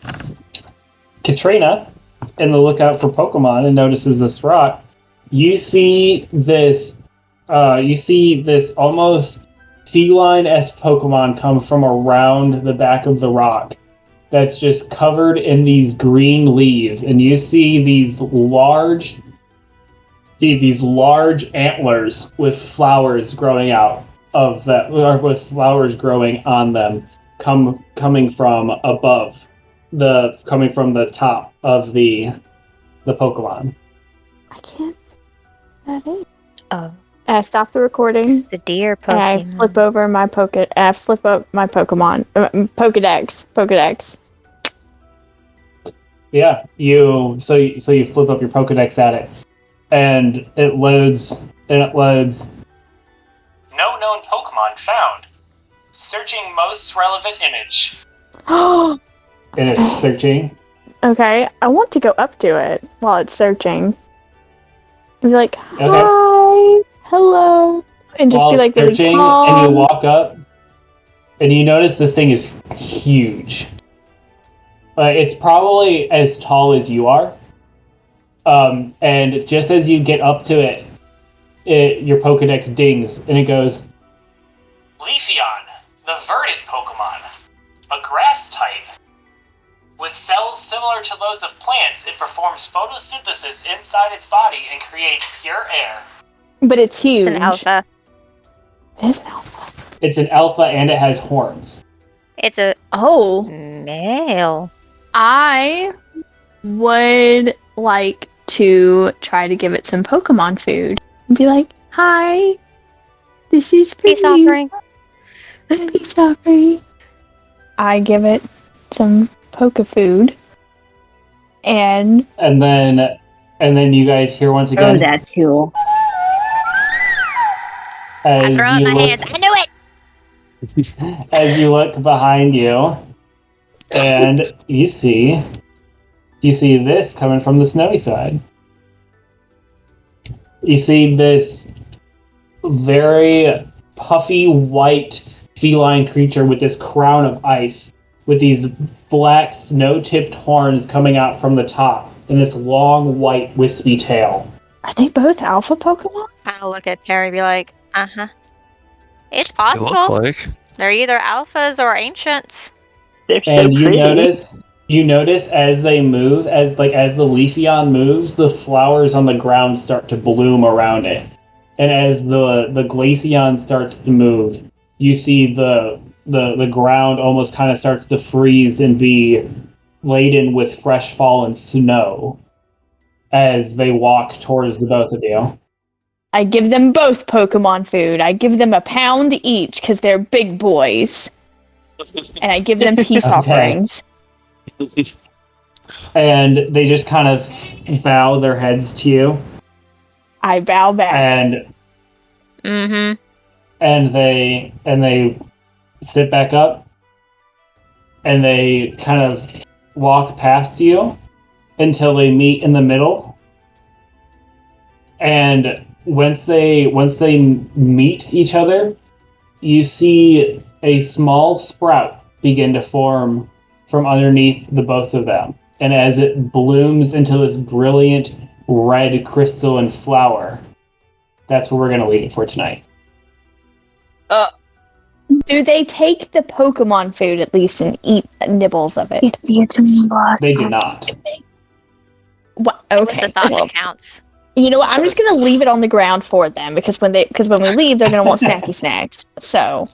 Katrina, in the lookout for Pokemon, and notices this rock. You see this almost feline-esque Pokemon come from around the back of the rock. That's just covered in these green leaves, and you see these large antlers with flowers growing out of that, or with flowers growing on them, coming from above, coming from the top of the Pokemon. I can't see that is. Oh. I stop the recording. It's the deer And I Pokemon. flip over my Pokemon. Pokedex. Yeah, you flip up your Pokedex at it, and it loads. No known Pokemon found. Searching most relevant image. Oh, And it's searching. okay. I want to go up to it while it's searching. And be like, hi, hello, and just While be like it's really searching, calm. and you walk up, and you notice this thing is huge. It's probably as tall as you are. And just as you get up to it, your Pokedex dings, and it goes, Leafeon, the verdant Pokemon, a grass type. With cells similar to those of plants, it performs photosynthesis inside its body and creates pure air. But it's huge. It's an alpha. Is alpha? It's an alpha and it has horns. It's a Oh, male. I would like to try to give it some Pokemon food. And be like, hi, this is for Peace you. offering. Peace offering. I give it some Poke food. And And then you guys hear once Oh, again that's cool. I as throw up you my look hands. I knew it. as you look behind you, and you see this coming from the snowy side. You see this very puffy white feline creature with this crown of ice, with these black snow-tipped horns coming out from the top, and this long white wispy tail. are they both alpha Pokemon? Kind of look at Terry, be like, It's It possible. looks like. They're either alphas or ancients. They're so And pretty. you notice as they move, as the Leafeon moves, the flowers on the ground start to bloom around it. And as the Glaceon starts to move, you see the ground almost kind of starts to freeze and be laden with fresh fallen snow as they walk towards the both of you. I give them both Pokemon food. I give them a pound each because they're big boys. And I give them peace Okay. offerings. And they just kind of bow their heads to you, I bow back. and they sit back up, and they kind of walk past you until they meet in the middle. And once they meet each other, you see a small sprout begin to form from underneath the both of them. And as it blooms into this brilliant red crystalline flower, that's where we're going to leave it for tonight. Do they take the Pokemon food at least and eat nibbles of it? It's the Eterna Forest. They do not. What? It's Okay. the thought Well, that counts. you know what? I'm just gonna leave it on the ground for them because when we leave, they're gonna want snacky snacks. So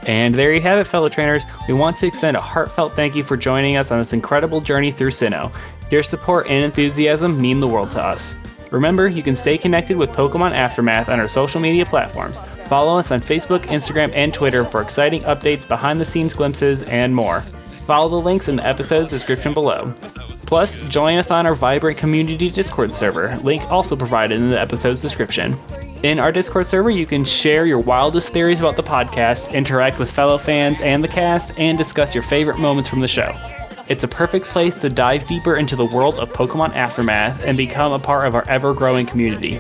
And there you have it, fellow trainers. We want to extend a heartfelt thank you for joining us on this incredible journey through Sinnoh. Your support and enthusiasm mean the world to us. Remember, you can stay connected with Pokemon Aftermath on our social media platforms. Follow us on Facebook, Instagram, and Twitter for exciting updates, behind-the-scenes glimpses, and more. Follow the links in the episode's description below. Plus, join us on our vibrant community Discord server, link also provided in the episode's description. In our Discord server, you can share your wildest theories about the podcast, interact with fellow fans and the cast, and discuss your favorite moments from the show. It's a perfect place to dive deeper into the world of Pokemon Aftermath and become a part of our ever-growing community.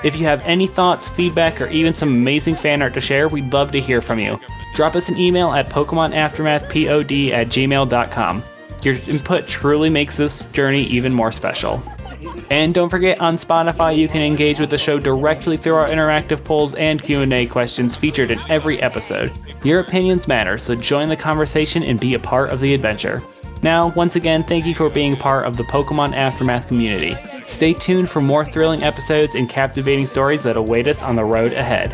If you have any thoughts, feedback, or even some amazing fan art to share, we'd love to hear from you. Drop us an email at PokemonAftermathPod@gmail.com. Your input truly makes this journey even more special. And don't forget, on Spotify, you can engage with the show directly through our interactive polls and Q&A questions featured in every episode. Your opinions matter, so join the conversation and be a part of the adventure. Now, once again, thank you for being part of the Pokemon Aftermath community. Stay tuned for more thrilling episodes and captivating stories that await us on the road ahead.